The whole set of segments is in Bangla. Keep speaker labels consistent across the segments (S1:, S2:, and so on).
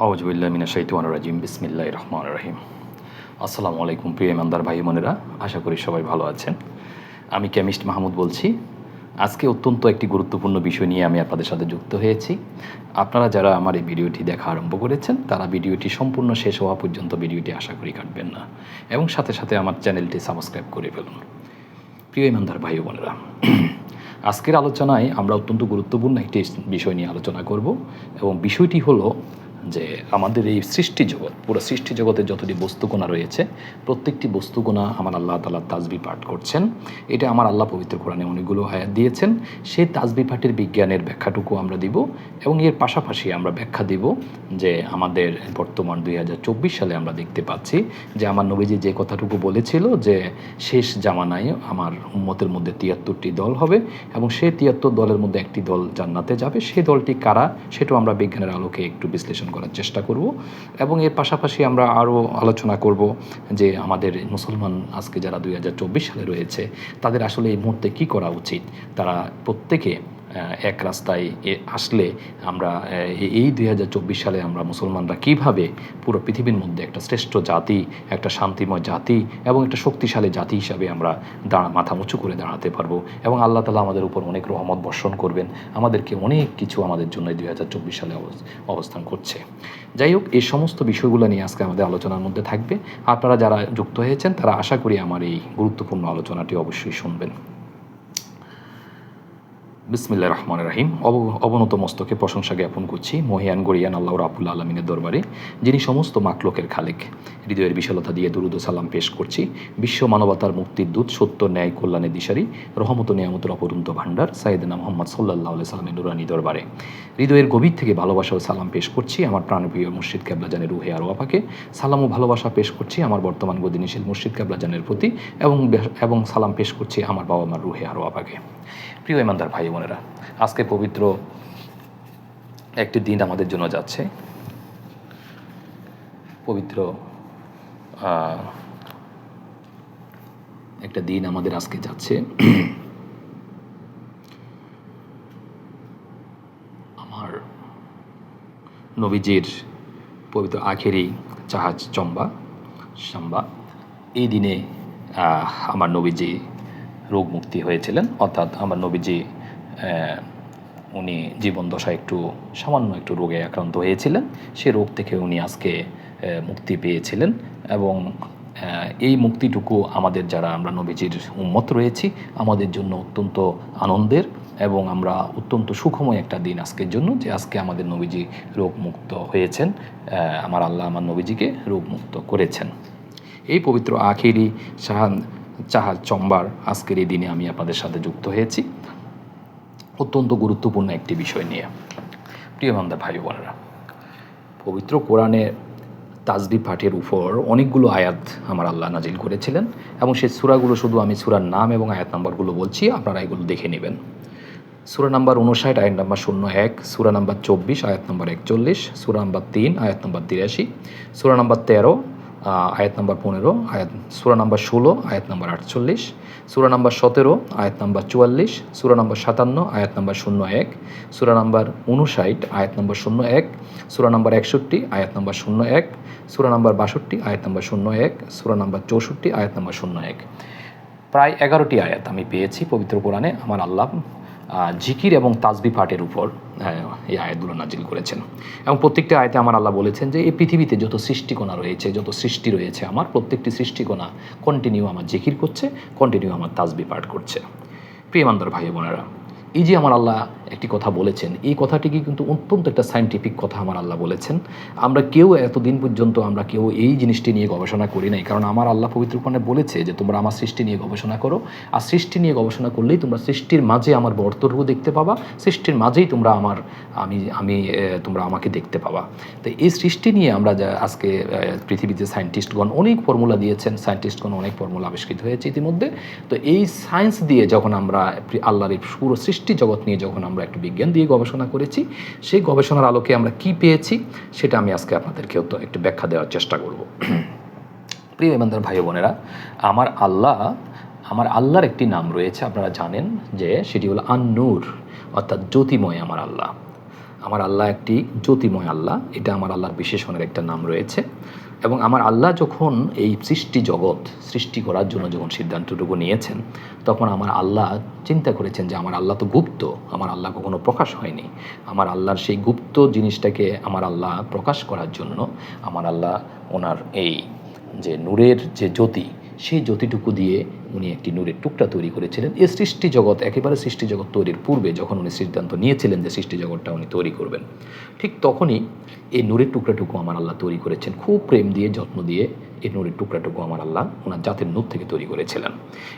S1: আউযুবিল্লাহি মিনাশ শাইতানির রাজিম বিসমিল্লাহির রহমানির রহিম। আসসালামু আলাইকুম প্রিয় ইমানদার ভাই বোনেরা, আশা করি সবাই ভালো আছেন। আমি কেমিস্ট মাহমুদ বলছি। আজকে অত্যন্ত একটি গুরুত্বপূর্ণ বিষয় নিয়ে আমি আপনাদের সাথে যুক্ত হয়েছি। আপনারা যারা আমার এই ভিডিওটি দেখা আরম্ভ করেছেন তারা ভিডিওটি সম্পূর্ণ শেষ হওয়া পর্যন্ত ভিডিওটি আশা করি কাটবেন না এবং সাথে সাথে আমার চ্যানেলটি সাবস্ক্রাইব করে ফেলুন। প্রিয় ইমানদার ভাই বোনেরা, আজকের আলোচনায় আমরা অত্যন্ত গুরুত্বপূর্ণ একটি বিষয় নিয়ে আলোচনা করব এবং বিষয়টি হলো যে আমাদের এই সৃষ্টি জগৎ, পুরো সৃষ্টি জগতে যতটি বস্তুকণা রয়েছে প্রত্যেকটি বস্তুকণা আমার আল্লাহ তাআলা তাসবিহ পাঠ করছেন। এটা আমার আল্লাহ পবিত্র কোরআনে অনেকগুলো আয়াত দিয়েছেন। সেই তাসবিহ পাঠের বিজ্ঞানের ব্যাখ্যাটুকু আমরা দিব এবং এর পাশাপাশি আমরা ব্যাখ্যা দিব যে আমাদের বর্তমান 2024 সালে আমরা দেখতে পাচ্ছি যে আমার নবীজি যে কথাটুকু বলেছিল যে শেষ জামানায় আমার উম্মতের মধ্যে 73টি দল হবে এবং সেই 73 দলের মধ্যে একটি দল জান্নাতে যাবে। সেই দলটি কারা সেটাও আমরা বিজ্ঞানের আলোকে একটু বিশ্লেষণ করার চেষ্টা করব এবং এর পাশাপাশি আমরা আরও আলোচনা করব যে আমাদের মুসলমান আজকে যারা 2024 সালে রয়েছে তাদের আসলে এই মুহূর্তে কী করা উচিত। তারা প্রত্যেকে এক রাস্তায় আসলে আমরা এই 2024 সালে আমরা মুসলমানরা কিভাবে পুরো পৃথিবীর মধ্যে একটা শ্রেষ্ঠ জাতি, একটা শান্তিময় জাতি এবং একটা শক্তিশালী জাতি হিসাবে আমরা মাথা উঁচু করে দাঁড়াতে পারবো এবং আল্লাহ তাআলা আমাদের উপর অনেক রহমত বর্ষণ করবেন, আমাদেরকে অনেক কিছু আমাদের জন্য 2024 সালে অবস্থান করছে। যাই হোক, এই সমস্ত বিষয়গুলো নিয়ে আজকে আমাদের আলোচনার মধ্যে থাকবে। আপনারা যারা যুক্ত হয়েছেন তারা আশা করি আমার এই গুরুত্বপূর্ণ আলোচনাটি অবশ্যই শুনবেন। বিসমিল্লাহির রহমানির রহিম। অবনত মস্তকে প্রশংসা জ্ঞাপন করছি মহিয়ান গরিয়ান আল্লাহ রাব্বুল আলামিনের দরবারে, যিনি সমস্ত মাখলুকের খালিক। হৃদয়ের বিশালতা দিয়ে দুরূদ ও সালাম পেশ করছি বিশ্ব মানবতার মুক্তির দূত, সত্য ন্যায় কল্যাণের দিশারি, রহমত ও নিয়ামতের অপরন্ত ভাণ্ডার সাইয়েদনা মুহাম্মদ সাল্লাল্লাহু আলাইহি সাল্লামের নুরানি দরবারে হৃদয়ের গভীর থেকে ভালোবাসা ও সালাম পেশ করছি আমার প্রাণপ্রিয় মুর্শিদ কেবলা জানের রুহে আরওয়াপাকে। সালাম ও ভালোবাসা পেশ করছি আমার বর্তমান গদিনীশীল মুর্শিদ কেবলা জানের প্রতি এবং সালাম পেশ করছি আমার বাবা মার রুহে আরওয়াপাকে। প্রিয় ইমানদার ভাই বোনেরা, আজকে পবিত্র একটি দিন আমাদের জন্য যাচ্ছে। পবিত্র একটা দিন আমাদের আজকে যাচ্ছে। আমার নবীজির পবিত্র আখেরি জাহাজ সাম্বা এই দিনে আমার নবীজি রোগ মুক্তি হয়েছিলেন, অর্থাৎ আমার নবীজি উনি জীবন দশায় সামান্য একটু রোগে আক্রান্ত হয়েছিলেন। সে রোগ থেকে উনি আজকে মুক্তি পেয়েছিলেন এবং এই মুক্তিটুকু আমাদের যারা আমরা নবীজির উম্মত রয়েছি আমাদের জন্য অত্যন্ত আনন্দের এবং আমরা অত্যন্ত সুখময় একটা দিন আজকের জন্য, যে আজকে আমাদের নবীজি রোগমুক্ত হয়েছেন। আমার আল্লাহ আমার নবীজিকে রোগমুক্ত করেছেন। এই পবিত্র আখেরি জাহাজ চম্বার আজকের এই দিনে আমি আপনাদের সাথে যুক্ত হয়েছি অত্যন্ত গুরুত্বপূর্ণ একটি বিষয় নিয়ে। প্রিয় বান্দা ভাই বোনেরা, পবিত্র কোরআনে তাসবিহ পাঠের উপর অনেকগুলো আয়াত আমার আল্লাহ নাজিল করেছিলেন এবং সেই সূরাগুলো শুধু আমি সূরার নাম এবং আয়াত নাম্বারগুলো বলছি, আপনারা এগুলো দেখে নেবেন। সূরা নাম্বার 59 আয়াত নাম্বার 01, সূরা নাম্বার 24 আয়াত নাম্বার 41, সূরা নাম্বার 3 আয়াত নাম্বার 83, সূরা নাম্বার 13 আয়াত নাম্বার 15, সূরা নাম্বার 16 আয়াত নাম্বার 48, সূরা নাম্বার 17 আয়াত নাম্বার 44, সূরা নাম্বার 57 আয়াত নাম্বার 01, সূরা নাম্বার 59 আয়াত নাম্বার 01, সূরা নাম্বার 61 আয়াত নাম্বার 01, সূরা নাম্বার 62 আয়াত নাম্বার 01, সূরা নাম্বার 64 আয়াত নাম্বার 01। প্রায় 11টি আয়াত আমি পেয়েছি পবিত্র কোরআনে আমার আল্লাহ জিকির এবং তাসবিহ পাঠের উপর এই আয়াতগুলো নাজিল করেছেন এবং প্রত্যেকটি আয়াতে আমার আল্লাহ বলেছেন যে এই পৃথিবীতে যত সৃষ্টিকণা রয়েছে, যত সৃষ্টি রয়েছে, আমার প্রত্যেকটি সৃষ্টিকণা কন্টিনিউ আমার জিকির করছে, কন্টিনিউ আমার তাসবিহ পাঠ করছে। প্রিয় ইমানদার ভাই বোনেরা, এই যে আমার আল্লাহ একটি কথা বলেছেন, এই কথাটিকে কিন্তু অত্যন্ত একটা সায়েন্টিফিক কথা আমার আল্লাহ বলেছেন। আমরা কেউ এতদিন পর্যন্ত আমরা কেউ এই জিনিসটি নিয়ে গবেষণা করি নাই, কারণ আমার আল্লাহ পবিত্র কোরআনে বলেছে যে তোমরা আমার সৃষ্টি নিয়ে গবেষণা করো, আর সৃষ্টি নিয়ে গবেষণা করলেই তোমরা সৃষ্টির মাঝে আমার বর্তরূপ দেখতে পাবা, সৃষ্টির মাঝেই তোমরা তোমরা আমাকে দেখতে পাবা। তো এই সৃষ্টি নিয়ে আমরা আজকে পৃথিবীতে সায়েন্টিস্টগণ অনেক ফর্মুলা দিয়েছেন, সায়েন্টিস্টগণ অনেক ফর্মুলা আবিষ্কৃত হয়েছে ইতিমধ্যে। তো এই সায়েন্স দিয়ে যখন আমরা আল্লাহর এই পুরো সৃষ্টি জগৎ নিয়ে যখন আমরা একটু বিজ্ঞান দিয়ে গবেষণা করেছি, সেই গবেষণার আলোকে আমরা কি পেয়েছি সেটা আমি আজকে আপনাদেরকেও তো একটু ব্যাখ্যা দেওয়ার চেষ্টা করব। প্রিয় ইমানদার ভাই বোনেরা, আমার আল্লাহর একটি নাম রয়েছে, আপনারা জানেন যে সেটি হলো আন-নূর, অর্থাৎ জ্যোতিময় আমার আল্লাহ। আমার আল্লাহ একটি জ্যোতিময় আল্লাহ, এটা আমার আল্লাহর বিশেষণের একটা নাম রয়েছে। এবং আমার আল্লাহ যখন এই সৃষ্টি জগৎ সৃষ্টি করার জন্য যখন সিদ্ধান্তটুকু নিয়েছেন, তখন আমার আল্লাহ চিন্তা করেছেন যে আমার আল্লাহ তো গুপ্ত, আমার আল্লাহ কখনো প্রকাশ হয়নি। আমার আল্লাহর সেই গুপ্ত জিনিসটাকে আমার আল্লাহ প্রকাশ করার জন্য আমার আল্লাহ ওনার এই যে নূরের যে জ্যোতি, সেই জ্যোতিটুকু দিয়ে উনি একটি নূরের টুকরা তৈরি করেছিলেন। এই সৃষ্টি জগৎ একেবারে সৃষ্টি জগৎ তৈরির পূর্বে যখন উনি সিদ্ধান্ত নিয়েছিলেন যে সৃষ্টি জগৎটা উনি তৈরি করবেন, ঠিক তখনই এই নূরের টুকরাটুকু আমার আল্লাহ তৈরি করেছেন। খুব প্রেম দিয়ে যত্ন দিয়ে এই নূরের টুকরাটুকু আমার আল্লাহ ওনার জাতের নূর থেকে তৈরি করেছিলেন।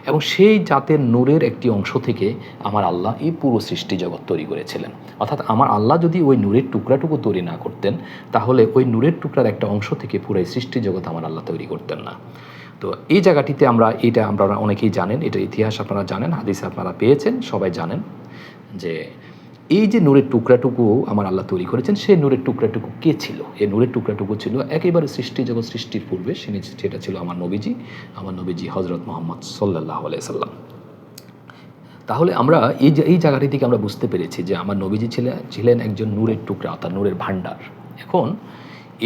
S1: এবং সেই জাতের নূরের একটি অংশ থেকে আমার আল্লাহ এই পুরো সৃষ্টি জগৎ তৈরি করেছিলেন। অর্থাৎ আমার আল্লাহ যদি ওই নূরের টুকরাটুকু তৈরি না করতেন, তাহলে ওই নূরের টুকরার একটা অংশ থেকে পুরো সৃষ্টি জগৎ আমার আল্লাহ তৈরি করতেন না। তো এই জায়গাটিতে আমরা অনেকেই জানেন, এটার ইতিহাস আপনারা জানেন, হাদিসে আপনারা পেয়েছেন, সবাই জানেন যে এই যে নূরের টুকরাটুকু আমার আল্লাহ তৈরি করেছেন, সেই নূরের টুকরাটুকু কে ছিল? এই নূরের টুকরাটুকু ছিল একেবারে সৃষ্টি জগৎ সৃষ্টির পূর্বে, সেটা ছিল আমার নবীজি হজরত মোহাম্মদ সাল্লাল্লাহু আলাইহি সাল্লাম। তাহলে আমরা এই জায়গাটি থেকে আমরা বুঝতে পেরেছি যে আমার নবীজি ছিলেন একজন নূরের টুকরা, অর্থাৎ নূরের ভাণ্ডার। এখন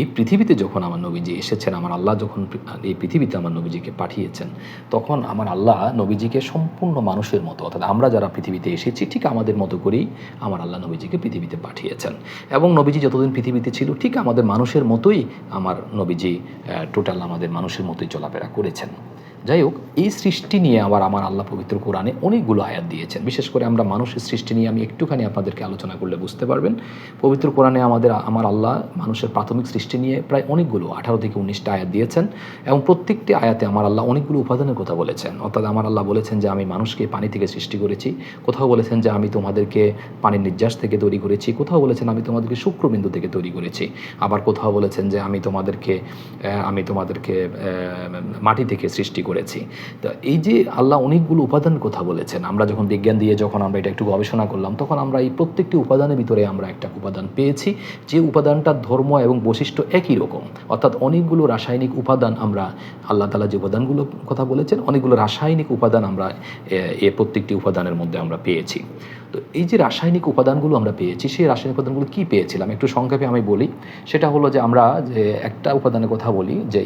S1: এই পৃথিবীতে যখন আমার নবীজি এসেছেন, আমার আল্লাহ যখন এই পৃথিবীতে আমার নবীজিকে পাঠিয়েছেন, তখন আমার আল্লাহ নবীজিকে সম্পূর্ণ মানুষের মতো, অর্থাৎ আমরা যারা পৃথিবীতে এসেছি ঠিক আমাদের মতো করেই আমার আল্লাহ নবীজিকে পৃথিবীতে পাঠিয়েছেন। এবং নবীজি যতদিন পৃথিবীতে ছিল ঠিক আমাদের মানুষের মতোই আমার নবীজি টোটাল আমাদের মানুষের মতোই চলাফেরা করেছেন। যাই হোক, এই সৃষ্টি নিয়ে আবার আমার আল্লাহ পবিত্র কোরআনে অনেকগুলো আয়াত দিয়েছেন। বিশেষ করে আমরা মানুষের সৃষ্টি নিয়ে আমি একটুখানি আপনাদেরকে আলোচনা করলে বুঝতে পারবেন। পবিত্র কোরআনে আমার আল্লাহ মানুষের প্রাথমিক সৃষ্টি নিয়ে প্রায় অনেকগুলো 18 থেকে 19টা আয়াত দিয়েছেন। এবং প্রত্যেকটি আয়াতে আমার আল্লাহ অনেকগুলো উপাদানের কথা বলেছেন। অর্থাৎ আমার আল্লাহ বলেছেন যে আমি মানুষকে পানি থেকে সৃষ্টি করেছি, কোথাও বলেছেন যে আমি তোমাদেরকে পানির নির্যাস থেকে তৈরি করেছি, কোথাও বলেছেন আমি তোমাদেরকে শুক্রবিন্দু থেকে তৈরি করেছি, আবার কোথাও বলেছেন যে আমি তোমাদেরকে মাটি থেকে সৃষ্টি করেছি। তো এই যে আল্লাহ অনেকগুলো উপাদানের কথা বলেছেন, আমরা যখন বিজ্ঞান দিয়ে যখন আমরা এটা একটু গবেষণা করলাম, তখন আমরা এই প্রত্যেকটি উপাদানের ভিতরে আমরা একটা উপাদান পেয়েছি, যে উপাদানটার ধর্ম এবং বৈশিষ্ট্য একই রকম। অর্থাৎ অনেকগুলো রাসায়নিক উপাদান আমরা, আল্লাহ তাআলা যে উপাদানগুলো কথা বলেছেন, অনেকগুলো রাসায়নিক উপাদান আমরা এই প্রত্যেকটি উপাদানের মধ্যে আমরা পেয়েছি। তো এই যে রাসায়নিক উপাদানগুলো আমরা পেয়েছি, সেই রাসায়নিক উপাদানগুলো কী পেয়েছিলাম একটু সংক্ষেপে আমি বলি। সেটা হলো যে আমরা যে একটা উপাদানের কথা বলি, যে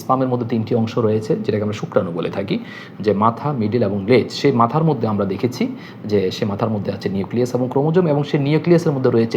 S1: স্পামের মধ্যে 3টি অংশ রয়েছে, যেটাকে আমরা শুক্রাণু বলে থাকি, যে মাথা, মিডিল এবং লেজ। সেই মাথার মধ্যে আমরা দেখেছি যে সে মাথার মধ্যে আছে নিউক্লিয়াস এবং ক্রোমোজোম, এবং সেই নিউক্লিয়াসের মধ্যে রয়েছে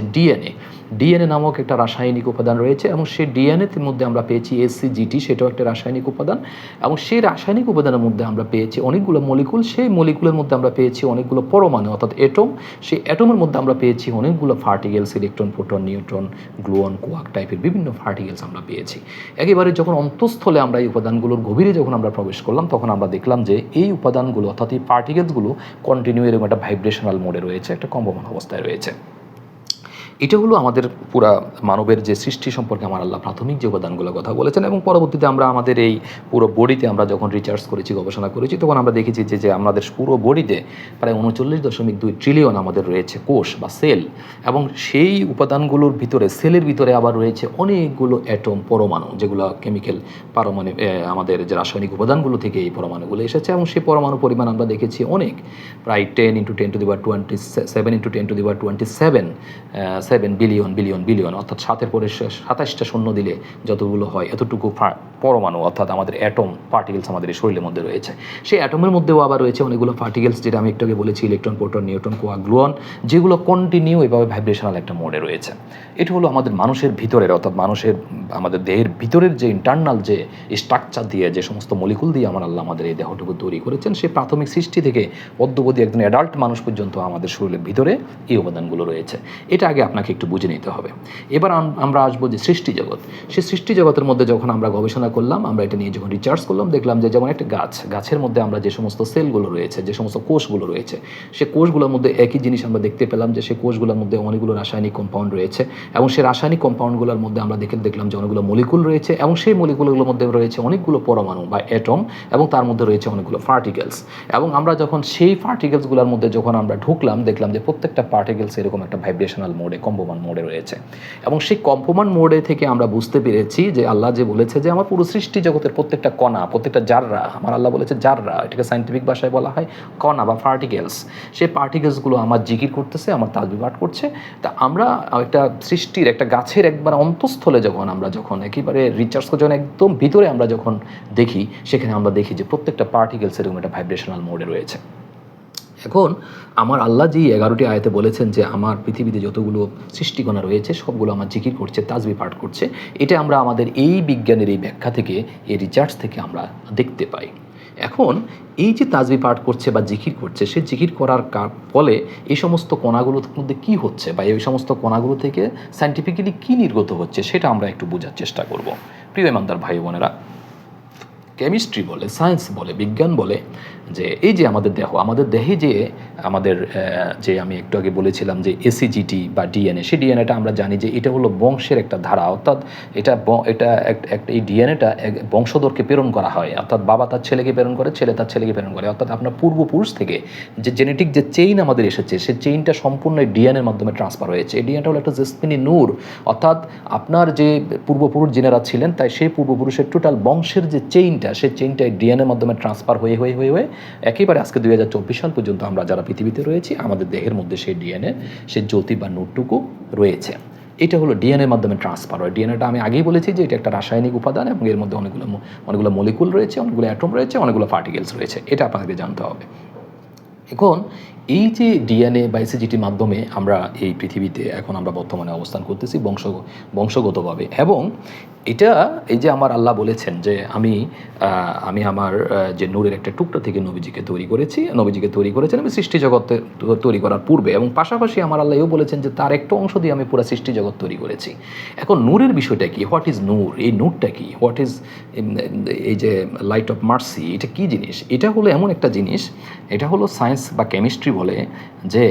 S1: ডিএনএ নামক একটা রাসায়নিক উপাদান রয়েছে। এবং সেই ডিএনএর মধ্যে আমরা পেয়েছি এসসিজিটি, সেটাও একটা রাসায়নিক উপাদান। এবং সেই রাসায়নিক উপাদানের মধ্যে আমরা পেয়েছি অনেকগুলো মলিকুল, সেই মলিকুলের মধ্যে আমরা পেয়েছি অনেকগুলো পরমাণু, অর্থাৎ অ্যাটম। সেই অ্যাটমের মধ্যে আমরা পেয়েছি অনেকগুলো particles, electron, proton, neutron, gluon, quark টাইপের বিভিন্ন পার্টিকেলস আমরা পেয়েছি। একেবারে যখন অন্তঃস্থলে আমরা এই উপাদানগুলোর গভীরে যখন আমরা প্রবেশ করলাম, তখন আমরা দেখলাম যে এই উপাদানগুলো, অর্থাৎ এই পার্টিকেলসগুলো কন্টিনিউ এরকম একটা ভাইব্রেশনাল মোডে রয়েছে, একটা কম্পমান অবস্থায় রয়েছে। এটা হলো আমাদের পুরা মানবের যে সৃষ্টি সম্পর্কে আমার আল্লাহ প্রাথমিক যে উপাদানগুলোর কথা বলেছেন। এবং পরবর্তীতে আমরা আমাদের এই পুরো বডিতে আমরা যখন রিসার্চ করেছি, গবেষণা করেছি, তখন আমরা দেখেছি যে আমাদের পুরো বডিতে প্রায় 39.2 ট্রিলিয়ন আমাদের রয়েছে কোষ বা সেল। এবং সেই উপাদানগুলোর ভিতরে, সেলের ভিতরে আবার রয়েছে অনেকগুলো অ্যাটম, পরমাণু, যেগুলো কেমিক্যাল পারমাণবিক আমাদের যে রাসায়নিক উপাদানগুলো থেকে এই পরমাণুগুলো এসেছে। এবং সেই পরমাণু পরিমাণ আমরা দেখেছি অনেক, প্রায় 10 × 10⁻27 × 10⁻27 বিলিয়ন, অর্থাৎ 7-এর পরে 27টা শূন্য দিলে যতগুলো হয় এতটুকু পরমাণু, অর্থাৎ আমাদের অ্যাটম পার্টিকেলস আমাদের এই শরীরের মধ্যে রয়েছে। সেই অ্যাটমের মধ্যেও আবার রয়েছে অনেকগুলো পার্টিকেলস, যেটা আমি একটু আগে বলেছি, electron, proton, neutron, quark, gluon, যেগুলো কন্টিনিউ এভাবে ভাইব্রেশনাল একটা মোডে রয়েছে। এটা হলো আমাদের মানুষের ভিতরের, অর্থাৎ আমাদের দেহের ভিতরের যে ইন্টারনাল যে স্ট্রাকচার দিয়ে, যে সমস্ত মলিকুল দিয়ে আমার আল্লাহ আমাদের এই দেহটুকু তৈরি করেছেন, সেই প্রাথমিক সৃষ্টি থেকে অদ্যবধি একজন অ্যাডাল্ট মানুষ পর্যন্ত আমাদের শরীরের ভিতরে এই উপাদানগুলো রয়েছে। এটা আগে আপনাকে একটু বুঝে নিতে হবে। এবার আমরা আসবো যে সৃষ্টি জগৎ। সেই সৃষ্টি জগতের মধ্যে যখন আমরা গবেষণা করলাম, আমরা এটা নিয়ে যখন রিসার্চ করলাম, দেখলাম যে যেমন একটা গাছের মধ্যে আমরা যে সমস্ত সেলগুলো রয়েছে, যে সমস্ত কোষগুলো রয়েছে, সে কোষগুলোর মধ্যে একই জিনিস আমরা দেখতে পেলাম, যে সেই কোষগুলোর মধ্যে অনেকগুলো রাসায়নিক কম্পাউন্ড রয়েছে। এবং সেই রাসায়নিক কম্পাউন্ডগুলোর মধ্যে আমরা দেখলাম যে অনেকগুলো মলিকুল রয়েছে, এবং সেই মলিকুলগুলোর মধ্যে রয়েছে অনেকগুলো পরমাণু বা অ্যাটম, এবং তার মধ্যে রয়েছে অনেকগুলো পার্টিকেলস। এবং আমরা যখন সেই পার্টিকেলসগুলোর মধ্যে যখন আমরা ঢুকলাম, দেখলাম যে প্রত্যেকটা পার্টিকেলস এরকম একটা ভাইব্রেশনাল মোডে কম্পমান মোডে রয়েছে। এবং সেই কম্পমান মোডে থেকে আমরা বুঝতে পেরেছি যে আল্লাহ যে বলেছে যে আমার পুরো সৃষ্টি জগতের প্রত্যেকটা কণা, প্রত্যেকটা জাররা, আমার আল্লাহ বলেছে জাররা, এটাকে সায়েন্টিফিক ভাষায় বলা হয় কণা বা পার্টিকেলস, সেই পার্টিকেলসগুলো আমার জিকির করতেছে, আমার তাসবিহ পাঠ করছে। তা আমরা একটা সৃষ্টির একটা গাছের একবার অন্তঃস্থলে যখন একেবারে রিচার্জকে যখন একদম ভিতরে আমরা যখন দেখি, সেখানে আমরা দেখি যে প্রত্যেকটা পার্টিকেলস এরকম একটা ভাইব্রেশনাল মোডে রয়েছে। এখন আমার আল্লাহ যে 11টি আয়াতে বলেছেন যে আমার পৃথিবীতে যতগুলো সৃষ্টিকণা রয়েছে সবগুলো আমার জিকির করছে, তাসবিহ পাঠ করছে, এটা আমরা আমাদের এই বিজ্ঞানের এই ব্যাখ্যা থেকে, এই রিসার্চ থেকে আমরা দেখতে পাই। এখন এই যে তাসবিহ পাঠ করছে বা জিকির করছে, সে জিকির করার ফলে এই সমস্ত কণাগুলোর মধ্যে কী হচ্ছে বা এই সমস্ত কণাগুলো থেকে সায়েন্টিফিক্যালি কী নির্গত হচ্ছে সেটা আমরা একটু বোঝার চেষ্টা করব। প্রিয় ইমানদার ভাই বোনেরা, কেমিস্ট্রি বলে, সায়েন্স বলে, বিজ্ঞান বলে যে এই যে আমাদের দেহে যে আমি একটু আগে বলেছিলাম যে এসিজিটি বা ডিএনএ, সেই ডিএনএটা আমরা জানি যে এটা হলো বংশের একটা ধারা, অর্থাৎ এটা এই ডিএনএটা বংশধরকে প্রেরণ করা হয়, অর্থাৎ বাবা তার ছেলেকে প্রেরণ করে, ছেলে তার ছেলেকে প্রেরণ করে, অর্থাৎ আপনার পূর্বপুরুষ থেকে যে জেনেটিক যে চেইন আমাদের এসেছে, সেই চেইনটা সম্পূর্ণ ডিএনএর মাধ্যমে ট্রান্সফার হয়েছে। এই ডিএনএটা হলো একটা জেসমিনি নূর, অর্থাৎ আপনার যে পূর্বপুরুষ যিনারা ছিলেন, তাই সেই পূর্বপুরুষের টোটাল বংশের যে চেইনটা, সেই চেইনটা ডিএনএর মাধ্যমে ট্রান্সফার হয়ে একেবারে আজকে 2024 সাল পর্যন্ত আমরা যারা পৃথিবীতে রয়েছি, আমাদের দেহের মধ্যে সেই ডিএনএ, সেই জ্যোতি বা নূরটুকু রয়েছে। এটা হলো ডিএনএর মাধ্যমে ট্রান্সফার হয়। ডিএনএটা আমি আগেই বলেছি যে এটা একটা রাসায়নিক উপাদান এবং এর মধ্যে অনেকগুলো মলিকুল রয়েছে, অনেকগুলো অ্যাটম রয়েছে, অনেকগুলো পার্টিকেলস রয়েছে, এটা আপনাদেরকে জানতে হবে। এখন এই যে ডিএনএ বা এসিজিটির মাধ্যমে আমরা এই পৃথিবীতে এখন আমরা বর্তমানে অবস্থান করতেছি বংশগতভাবে, এবং এই যে আমার আল্লাহ বলেছেন যে আমি আমার যে নূরের একটা টুকরা থেকে নবীজিকে তৈরি করেছেন আমি সৃষ্টি জগতে তৈরি করার পূর্বে, এবং পাশাপাশি আমার আল্লাহ এও বলেছেন যে তার একটা অংশ দিয়ে আমি পুরো সৃষ্টি জগৎ তৈরি করেছি। এখন নূরের বিষয়টা কি? হোয়াট ইজ নূর? এই নূরটা কি? হোয়াট ইজ এই যে লাইট অফ মার্সি, এটা কি জিনিস? এটা হলো এমন একটা জিনিস, এটা হলো সায়েন্স বা কেমিস্ট্রি বলে যে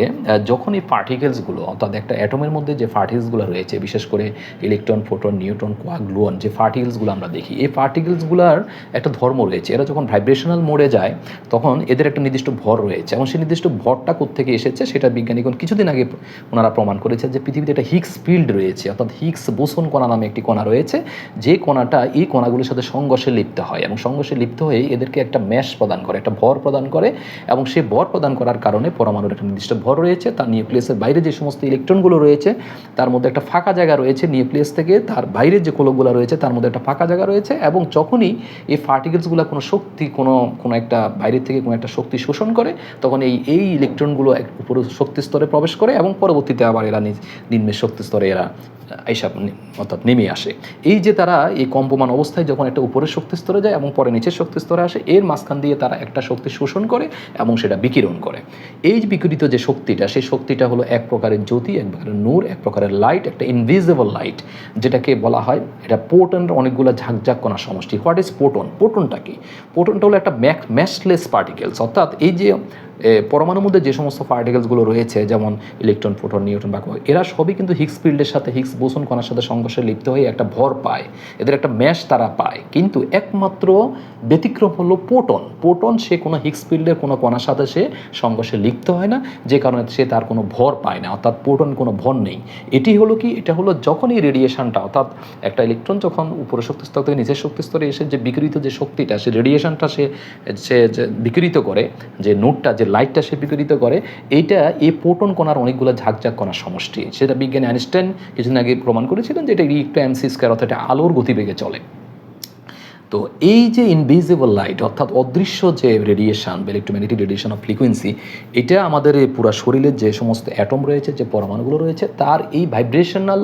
S1: যখন এই পার্টিকেলসগুলো, অর্থাৎ একটা অ্যাটমের মধ্যে যে পার্টিকেলসগুলো রয়েছে, বিশেষ করে electron, proton, neutron, quark, gluon, যে পার্টিকেলসগুলো আমরা দেখি, এই পার্টিকেলসগুলোর একটা ধর্ম রয়েছে। এরা যখন ভাইব্রেশনাল মোডে যায় তখন এদের একটা নির্দিষ্ট ভর রয়েছে, এবং সেই নির্দিষ্ট ভরটা কোত্থেকে এসেছে সেটা বিজ্ঞানীগণ কিছুদিন আগে ওনারা প্রমাণ করেছে যে পৃথিবীতে একটা হিগস ফিল্ড রয়েছে, অর্থাৎ হিগস বোসন কণা নামে একটি কণা রয়েছে, যে কণাটা এই কণাগুলোর সাথে সংঘর্ষে লিপ্ত হয়, এবং সংঘর্ষে লিপ্ত হয়ে এদেরকে একটা ম্যাশ প্রদান করে, একটা ভর প্রদান করে, এবং সেই ভর প্রদান করার কারণে পরমাণুর একটা নির্দিষ্ট ভর রয়েছে, তার নিউক্লিয়াসের বাইরে যে সমস্ত ইলেকট্রনগুলো রয়েছে তার মধ্যে একটা ফাঁকা জায়গা রয়েছে, নিউক্লিয়াস থেকে তার বাইরের যে কোলকগুলো রয়েছে তার মধ্যে একটা ফাঁকা জায়গা রয়েছে, এবং যখনই এই পার্টিকেলসগুলো কোনো শক্তি কোনো একটা বাইরের থেকে কোনো একটা শক্তি শোষণ করে, তখন এই ইলেকট্রনগুলো উপরে শক্তি স্তরে প্রবেশ করে, এবং পরবর্তীতে আবার এরা নিম্নের শক্তি স্তরে এরা এইসব অর্থাৎ নেমে আসে। এই যে তারা এই কম্পমান অবস্থায় যখন একটা উপরের শক্তি স্তরে যায় এবং পরে নিচের শক্তি স্তরে আসে, এর মাঝখান দিয়ে তারা একটা শক্তি শোষণ করে এবং সেটা বিকিরণ করে। এই যে বিকিরিত যে শক্তিটা, সেই শক্তিটা হলো এক প্রকারের জ্যোতি, এক প্রকারের নূর, এক প্রকারের লাইট, একটা ইনভিজিবল লাইট, যেটাকে বলা হয় এটা প্রোটনের অনেকগুলো ঝাঁকঝাঁক কণার সমষ্টি। What is proton? প্রোটনটা কি? প্রোটনটা হলো একটা ম্যাসলেস পার্টিকেলস, অর্থাৎ এই যে পরমাণুর মধ্যে যে সমস্ত পার্টিকেলসগুলো রয়েছে, যেমন ইলেকট্রন, প্রোটন, নিউট্রন বা এরা সবই কিন্তু হিগস ফিল্ডের সাথে, হিগস বোসন কণার সাথে সংঘর্ষে লিপ্ত হয়ে একটা ভর পায়, এদের একটা ম্যাশ তারা পায়। কিন্তু একমাত্র ব্যতিক্রম হলো প্রোটন সে কোনো হিগস ফিল্ডের কোনো কণার সাথে সে সংঘর্ষে লিপ্ত হয় না, যে কারণে সে তার কোনো ভর পায় না, অর্থাৎ প্রোটন কোনো ভর নেই। এটি হলো কি? এটা হলো যখন এই রেডিয়েশনটা, অর্থাৎ একটা ইলেকট্রন যখন উপরের শক্তি স্তর থেকে নিচের শক্তি স্তরে এসে যে বিকিরিত যে শক্তিটা, সে রেডিয়েশনটা সে বিকিরিত করে, যে নোটটা, যে লাইটটা সে বিকিরিত করে, এইটা এই প্রোটন কণার অনেকগুলো ঝাঁকঝাঁক কণার সমষ্টি। সেটা বিজ্ঞানী আইনস্টাইন কিছুদিন আগে প্রমাণ করেছিলেন যে এটা E=mc², অর্থাৎ এটা আলোর গতিবেগে চলে। তো এই যে ইনভিজিবল লাইট, অর্থাৎ অদৃশ্য যে রেডিয়েশন বা ইলেকট্রোম্যাগনেটিক রেডিয়েশন অফ ফ্রিকোয়েন্সি, এটা আমাদের এই পুরো শরীরের যে সমস্ত অ্যাটম রয়েছে, যে পরমাণুগুলো রয়েছে, তার এই ভাইব্রেশনাল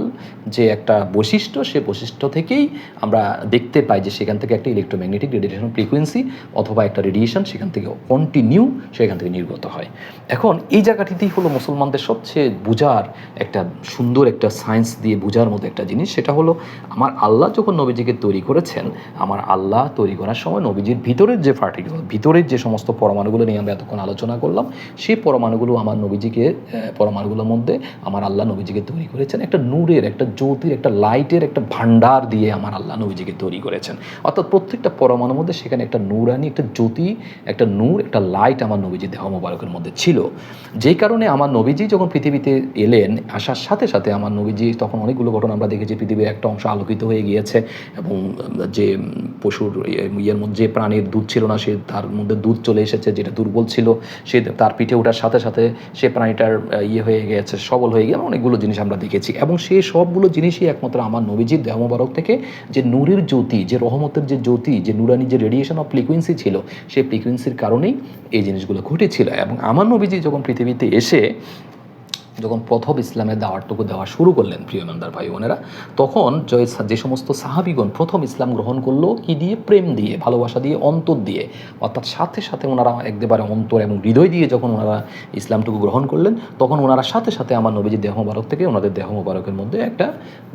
S1: যে একটা বৈশিষ্ট্য, সে বৈশিষ্ট্য থেকেই আমরা দেখতে পাই যে সেখান থেকে একটা ইলেকট্রোম্যাগনেটিক রেডিয়েশন ফ্রিকোয়েন্সি অথবা একটা রেডিয়েশন সেখান থেকে কন্টিনিউ সেখান থেকে নির্গত হয়। এখন এই জায়গাটিতেই হলো মুসলমানদের সবচেয়ে বোঝার একটা সুন্দর একটা সায়েন্স দিয়ে বোঝার মতো একটা জিনিস, সেটা হলো আমার আল্লাহ যখন নবীজিকে তৈরি করেছেন, আমার আল্লাহ তৈরি করার সময় নবীজির ভিতরের যে পার্টিকেল, ভিতরের যে সমস্ত পরমাণুগুলো নিয়ে আমরা এতক্ষণ আলোচনা করলাম, সেই পরমাণুগুলো আমার নবীজিকে, পরমাণুগুলোর মধ্যে আমার আল্লাহ নবীজিকে তৈরি করেছেন একটা নূরের, একটা জ্যোতির, একটা লাইটের একটা ভাণ্ডার দিয়ে আমার আল্লাহ নবীজিকে তৈরি করেছেন। অর্থাৎ প্রত্যেকটা পরমাণুর মধ্যে সেখানে একটা নূরানি, একটা জ্যোতি, একটা নূর, একটা লাইট আমার নবীজির দেহ মোবারকের মধ্যে ছিল। যেই কারণে আমার নবীজি যখন পৃথিবীতে এলেন, আসার সাথে সাথে আমার নবীজি তখন অনেকগুলো ঘটনা আমরা দেখেছি, পৃথিবীর একটা অংশ আলোকিত হয়ে গিয়েছে এবং যে পশুর ইয়ের মধ্যে যে প্রাণীর দুধ ছিল না, সে তার মধ্যে দুধ চলে এসেছে, যেটা দুর্বল ছিল সে তার পিঠে ওঠার সাথে সাথে সে প্রাণীটার ইয়ে হয়ে গেছে, সবল হয়ে গিয়ে অনেকগুলো জিনিস আমরা দেখেছি। এবং সেই সবগুলো জিনিসই একমাত্র আমার নবীজির দেহ মোবারক থেকে যে নূরের জ্যোতি, যে রহমতের যে জ্যোতি, যে নুরানি যে রেডিয়েশন অফ ফ্রিকুয়েন্সি ছিল, সেই ফ্রিকুয়েন্সির কারণেই এই জিনিসগুলো ঘটেছিল। এবং আমার নবীজি যখন পৃথিবীতে এসে যখন প্রথম ইসলামের দাওয়াতটুকু দেওয়া শুরু করলেন, প্রিয় ইমানদার ভাই বোনেরা, তখন যে সমস্ত সাহাবিগণ প্রথম ইসলাম গ্রহণ করলো কি দিয়ে? প্রেম দিয়ে, ভালোবাসা দিয়ে, অন্তর দিয়ে। অর্থাৎ সাথে সাথে ওনারা একেবারে অন্তর এবং হৃদয় দিয়ে যখন ওনারা ইসলামটুকু গ্রহণ করলেন, তখন ওনারা সাথে সাথে আমার নবীজির দেহ মোবারক থেকে, ওনাদের দেহ মোবারকের মধ্যে একটা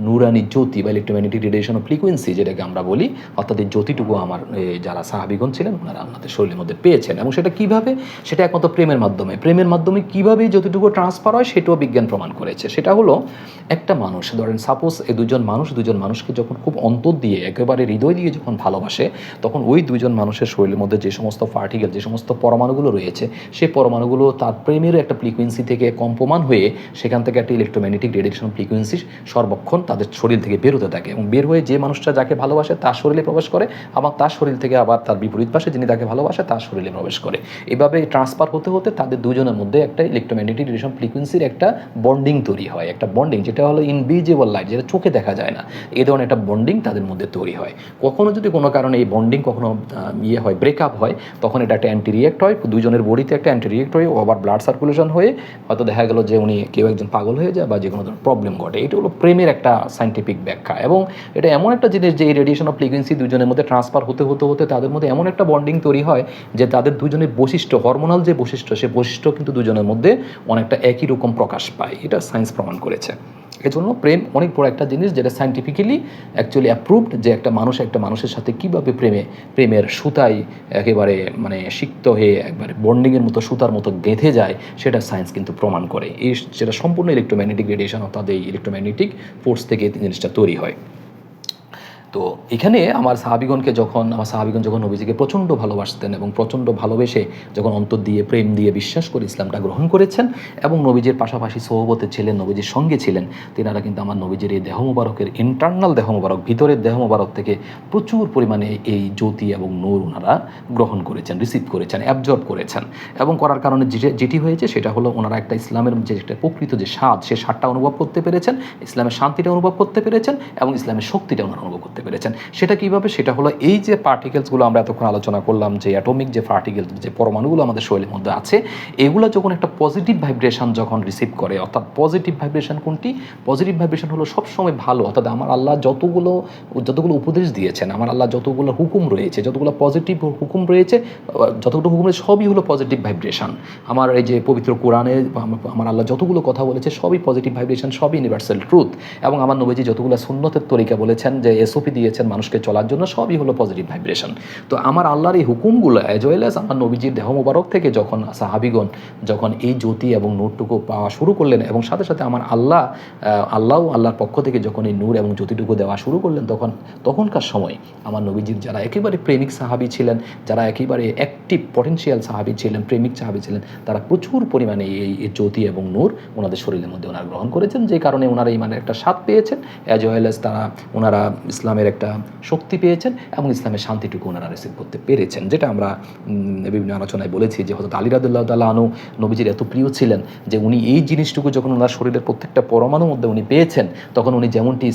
S1: নুরানি জ্যোতি বা ইলেকট্রোম্যাগনেটিক রেডিয়েশন অফ ফ্রিকুয়েন্সি, যেটাকে আমরা বলি, অর্থাৎ এই জ্যোতিটুকু আমার যারা সাহাবিগণ ছিলেন ওনারা আমাদের শরীরের মধ্যে পেয়েছেন। এবং সেটা কীভাবে? সেটা একমাত্র প্রেমের মাধ্যমে। প্রেমের মাধ্যমে কীভাবে এই জ্যোতিটুকু ট্রান্সফার হয় সেটাও বিজ্ঞান প্রমাণ করেছে। সেটা হলো, একটা মানুষ ধরেন সাপোজ এই দুজন মানুষকে যখন খুব অন্তর দিয়ে, একেবারে হৃদয় দিয়ে যখন ভালোবাসে, তখন ওই দুজন মানুষের শরীরের মধ্যে যে সমস্ত পার্টিকেল, যে সমস্ত পরমাণুগুলো রয়েছে, সেই পরমাণুগুলো তার প্রেমের একটা ফ্রিকুয়েন্সি থেকে কম্পমান হয়ে সেখান থেকে একটা ইলেকট্রোম্যাগনেটিক রেডিয়েশন ফ্রিকুয়েন্সি সর্বক্ষণ তাদের শরীর থেকে বের হতে থাকে এবং বের হয়ে যে মানুষটা যাকে ভালোবাসে তার শরীরে প্রবেশ করে, আবার তার শরীর থেকে আবার তার বিপরীত পাশে যিনি তাকে ভালোবাসে তার শরীরে প্রবেশ করে। এভাবে ট্রান্সফার হতে হতে তাদের দুজনের মধ্যে একটা ইলেকট্রোম্যাগনেটিক রেডিয়েশন ফ্রিকুয়েন্সির একটা বন্ডিং তৈরি হয়, একটা বন্ডিং যেটা হলো ইনভিজিবল লাইট, যেটা চোখে দেখা যায় না। এই ধরনের একটা বন্ডিং তাদের মধ্যে তৈরি হয়। কখনো যদি কোনো কারণে এই বন্ডিং কখনো হয়, ব্রেকআপ হয়, তখন এটা একটা অ্যান্টি রিয়েক্ট হয়, দুজনের বডিতে একটা অ্যান্টি রিয়েক্ট হয়ে আবার ব্লাড সার্কুলেশন হয়ে হয়তো দেখা গেল যে উনি কেউ একজন পাগল হয়ে যায় বা যে কোনো ধরনের প্রবলেম ঘটে। এটা হলো প্রেমের একটা সাইন্টিফিক ব্যাখ্যা। এবং এটা এমন একটা জিনিস যে এই রেডিয়েশন অফ ফ্রিকুয়েন্সি দুজনের মধ্যে ট্রান্সফার হতে হতে হতে তাদের মধ্যে এমন একটা বন্ডিং তৈরি হয় যে তাদের দুজনের বৈশিষ্ট্য, হরমোনাল যে বৈশিষ্ট্য, সে বৈশিষ্ট্য কিন্তু দুজনের মধ্যে অনেকটা একই রকম প্রকাশ পায়। এটা সায়েন্স প্রমাণ করেছে। এজন্য প্রেম অনেক বড় একটা জিনিস, যেটা সায়েন্টিফিক্যালি অ্যাকচুয়ালি অ্যাপ্রুভড, যে একটা মানুষের সাথে কীভাবে প্রেমের সুতায় একেবারে সিক্ত হয়ে একবারে বন্ডিংয়ের মতো, সুতার মতো গেঁথে যায়, সেটা সায়েন্স কিন্তু প্রমাণ করে। সেটা সম্পূর্ণ ইলেকট্রোম্যাগনেটিক রেডিয়েশন, অর্থাৎ এই ইলেকট্রোম্যাগনেটিক ফোর্স থেকে জিনিসটা তৈরি হয়। তো এখানে আমার সাহাবিগণ যখন নবীজিকে প্রচণ্ড ভালোবাসতেন এবং প্রচণ্ড ভালোবেসে যখন অন্তর দিয়ে, প্রেম দিয়ে, বিশ্বাস করে ইসলামটা গ্রহণ করেছেন এবং নবীজির পাশাপাশি সোহবতে ছিলেন, নবীজির সঙ্গে ছিলেন, তেনারা কিন্তু আমার নবীজির এই দেহ মোবারকের ইন্টারনাল দেহ মোবারক, ভিতরের দেহ মোবারক থেকে প্রচুর পরিমাণে এই জ্যোতি এবং নূর ওনারা গ্রহণ করেছেন, রিসিভ করেছেন, অ্যাবজর্ব করেছেন। এবং করার কারণে যেটি হয়েছে সেটা হলো, ওনারা একটা ইসলামের যে একটা প্রকৃত যে স্বাদ, সে স্বাদটা অনুভব করতে পেরেছেন, ইসলামের শান্তিটা অনুভব করতে পেরেছেন এবং ইসলামের শক্তিটা ওনারা অনুভব করতে পেরেছেন। সেটা কীভাবে? সেটা হলো এই যে পার্টিকেলসগুলো আমরা এতক্ষণ আলোচনা করলাম, যে অ্যাটমিক যে পার্টিকেলস, যে পরমাণুগুলো আমাদের শরীরের মধ্যে আছে, এগুলো যখন একটা পজিটিভ ভাইব্রেশন যখন রিসিভ করে, অর্থাৎ পজিটিভ ভাইব্রেশন কোনটি? পজিটিভ ভাইব্রেশন হলো সবসময় ভালো। অর্থাৎ আমার আল্লাহ যতগুলো উপদেশ দিয়েছেন, আমার আল্লাহ যতগুলো হুকুম রয়েছে, যতগুলো পজিটিভ হুকুম রয়েছে, যতগুলো হুকুম রয়েছে সবই হলো পজিটিভ ভাইব্রেশন। আমার এই যে পবিত্র কোরআনে আমার আল্লাহ যতগুলো কথা বলেছে সবই পজিটিভ ভাইব্রেশন, সবই ইউনিভার্সাল ট্রুথ। এবং আমার নবীজি যতগুলো সুন্নতের তরিকা বলেছেন, যে এসওপি দিয়েছেন মানুষকে চলার জন্য, সবই হলো পজিটিভ ভাইব্রেশন। তো আমার আল্লাহর এই হুকুমগুলো অ্যাজ ওয়েল অ্যাজ আমার নবীজির দেহ মোবারক থেকে যখন সাহাবিগণ যখন এই জ্যোতি এবং নূরটুকু পাওয়া শুরু করলেন, এবং সাথে সাথে আমার আল্লাহর পক্ষ থেকে যখন এই নূর এবং জ্যোতিটুকু দেওয়া শুরু করলেন, তখনকার সময় আমার নবীজির যারা একেবারে প্রেমিক সাহাবি ছিলেন, যারা একেবারে অ্যাক্টিভ পটেনশিয়াল সাহাবি ছিলেন, প্রেমিক সাহাবি ছিলেন, তারা প্রচুর পরিমাণে এই জ্যোতি এবং নূর ওনাদের শরীরের মধ্যে ওনারা গ্রহণ করেছেন, যে কারণে ওনারা ইমানের একটা স্বাদ পেয়েছেন, অ্যাজ ওয়েল অ্যাজ ওনারা ইসলামের একটা শক্তি পেয়েছেন এবং ইসলামের শান্তিটুকু ওনারা রিসিভ করতে পেরেছেন। যেটা আমরা বিভিন্ন আলোচনায় বলেছি যে হযরত আলী রাদিয়াল্লাহু তাআলা আনহু নবীজির এত প্রিয় ছিলেন যে উনি এই জিনিসটুকু যখন ওনার শরীরের প্রত্যেকটা পরমাণুর মধ্যে উনি পেয়েছেন, তখন উনি যেমনটি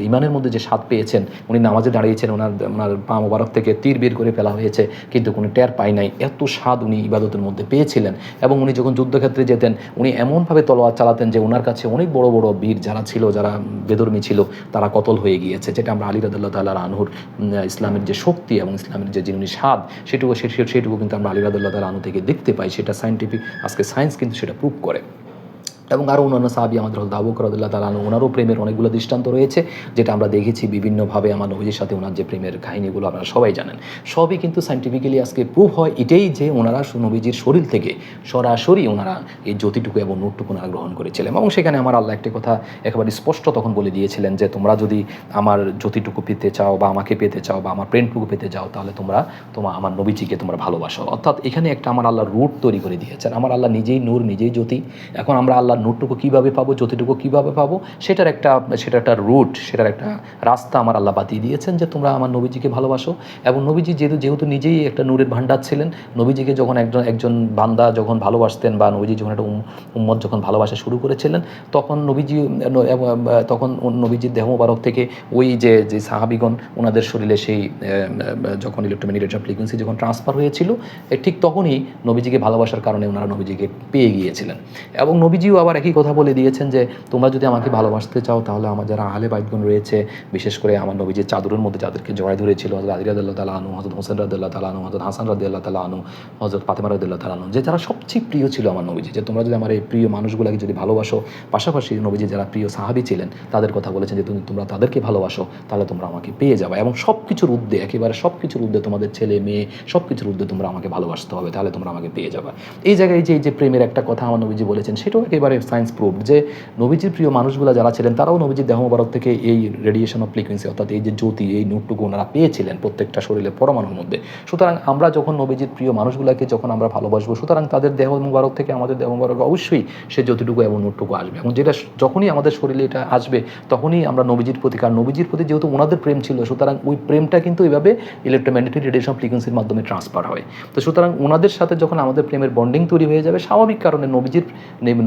S1: ইমানের মধ্যে যে স্বাদ পেয়েছেন, উনি নামাজে দাঁড়িয়েছেন, ওনার পা মোবারক থেকে তীর বের করে ফেলা হয়েছে কিন্তু কোনো টের পায় নাই, এত স্বাদ উনি ইবাদতের মধ্যে পেয়েছিলেন। এবং উনি যখন যুদ্ধক্ষেত্রে যেতেন, উনি এমনভাবে তলোয়ার চালাতেন যে ওনার কাছে অনেক বড় বড় বীর যারা ছিল, যারা বেদর্মী ছিল, তারা কতল হয়ে গিয়েছে। যেটা আমরা আলী রাদিয়াল্লাহু তাআলা আনহুর ইসলামের যে শক্তি এবং ইসলামের যে যিনি স্বাদ, সেটুকু কিন্তু আমরা আলী রাদিয়াল্লাহু তাআলা আনহু থেকে দেখতে পাই। সেটা সায়েন্টিফিক, আজকে সায়েন্স কিন্তু সেটা প্রুভ করে। এবং আরও অন্যান্য সাহাবী আমাদের হল আবু বকর রাদিয়াল্লাহু তাআলা আনহু, ওনারও প্রেমের অনেকগুলো দৃষ্টান্ত রয়েছে, যেটা আমরা দেখেছি বিভিন্নভাবে আমার নবীজির সাথে ওনার যে প্রেমের কাহিনীগুলো আপনারা সবাই জানেন। সবই কিন্তু সায়েন্টিফিক্যালি আজকে প্রুভ হয় এটাই যে ওনারা নবীজির শরীর থেকে সরাসরি ওনারা এই জ্যোতিটুকু এবং নূরটুকু ওনারা গ্রহণ করেছিলেন। এবং সেখানে আমার আল্লাহ একটি কথা একেবারে স্পষ্ট তখন বলে দিয়েছিলেন যে তোমরা যদি আমার জ্যোতিটুকু পেতে চাও বা আমাকে পেতে চাও বা আমার প্রেমটুকু পেতে চাও, তাহলে তোমরা আমার নবীজিকে তোমরা ভালোবাসো। অর্থাৎ এখানে একটা আমার আল্লাহ রুট তৈরি করে দিয়েছেন। আমার আল্লাহ নিজেই নূর, নিজেই জ্যোতি। এখন আমরা আল্লাহর নূরটুকু কীভাবে পাবো, জ্যোতিটুকু কীভাবে পাবো, সেটার একটা রুট, সেটার একটা রাস্তা আমার আল্লাহ বাতিয়ে দিয়েছেন যে তোমরা আমার নবীজিকে ভালোবাসো। এবং নবীজি যেহেতু নিজেই একটা নূরের ভাণ্ডার ছিলেন, নবীজিকে যখন একজন বান্দা যখন ভালোবাসতেন বা নবীজি যখন একটা উম্মত যখন ভালোবাসা শুরু করেছিলেন, তখন নবীজির দেহ মোবারক থেকে ওই যে সাহাবিগণ ওনাদের শরীরে সেই যখন ইলেকট্রোম্যাগনেটিক ফ্রিকোয়েন্সি যখন ট্রান্সফার হয়েছিল, ঠিক তখনই নবীজিকে ভালোবাসার কারণে ওনারা নবীজিকে পেয়ে গিয়েছিলেন। এবং নবীজিও আবার একই কথা বলে দিয়েছেন যে তোমরা যদি আমাকে ভালোবাসতে চাও, তাহলে আমার যারা আহলে বাইতগণ রয়েছে, বিশেষ করে আমার নবীজির চাদরের মধ্যে যাদেরকে জড়াই ধরেছিল, হযরত আলী রাদিয়াল্লাহু তাআলা আনহু, হযরত হোসেন রাদিয়াল্লাহু তাআলা আনহু, হযরত হাসান রাদিয়াল্লাহু তাআলা আনহু, হযরত ফাতেমা রাদিয়াল্লাহু তাআলা আনহু, যে যারা সবচেয়ে প্রিয় ছিল আমার নবীজি, যে তোমরা যদি আমার এই প্রিয় মানুষগুলোকে যদি ভালোবাসো, পাশাপাশি নবীজি যারা প্রিয় সাহাবী ছিলেন তাদের কথা বলেছেন যে তোমরা তাদেরকে ভালোবাসো, তাহলে তোমরা আমাকে পেয়ে যাবে। এবং সব কিছুর ঊর্ধ্বে, একেবারে সব কিছুর ঊর্ধ্বে, তোমাদের ছেলে মেয়ে সব কিছুর ঊর্ধ্বে তোমরা আমাকে ভালোবাসতে হবে, তাহলে তোমরা আমাকে পেয়ে যাবে। এই জায়গায় যে প্রেমের একটা কথা আমার নবীজি বলেছেন, সেটাও একেবারে সায়েন্স প্রুভড যে নবীজির প্রিয় মানুষগুলো যারা ছিলেন তারাও নবীজির দেহ মোবারক থেকে এই রেডিয়েশন অফ ফ্রিকোয়েন্সি, অর্থাৎ এই যে জ্যোতি, এই নূরটুকু ওনারা পেয়েছিলেন প্রত্যেকটা শরীরের পরমাণুর মধ্যে। সুতরাং আমরা যখন নবীজির প্রিয় মানুষগুলোকে যখন আমরা ভালোবাসবো, সুতরাং তাদের দেহ মোবারক থেকে আমাদের দেহ মোবারক অবশ্যই সে জ্যোতিটুকু এবং নূরটুকু আসবে। এবং যেটা যখনই আমাদের শরীরে এটা আসবে, তখনই আমরা নবীজির প্রতি, কারণ নবীজির প্রতি যেহেতু ওনাদের প্রেম ছিল, সুতরাং ওই প্রেমটা কিন্তু এইভাবে ইলেকট্রোম্যাগনেটিক রেডিয়েশন ফ্রিকোয়েন্সির মাধ্যমে ট্রান্সফার হয়। তো সুতরাং ওনাদের সাথে যখন আমাদের প্রেমের বন্ডিং তৈরি হয়ে যাবে, স্বাভাবিক কারণে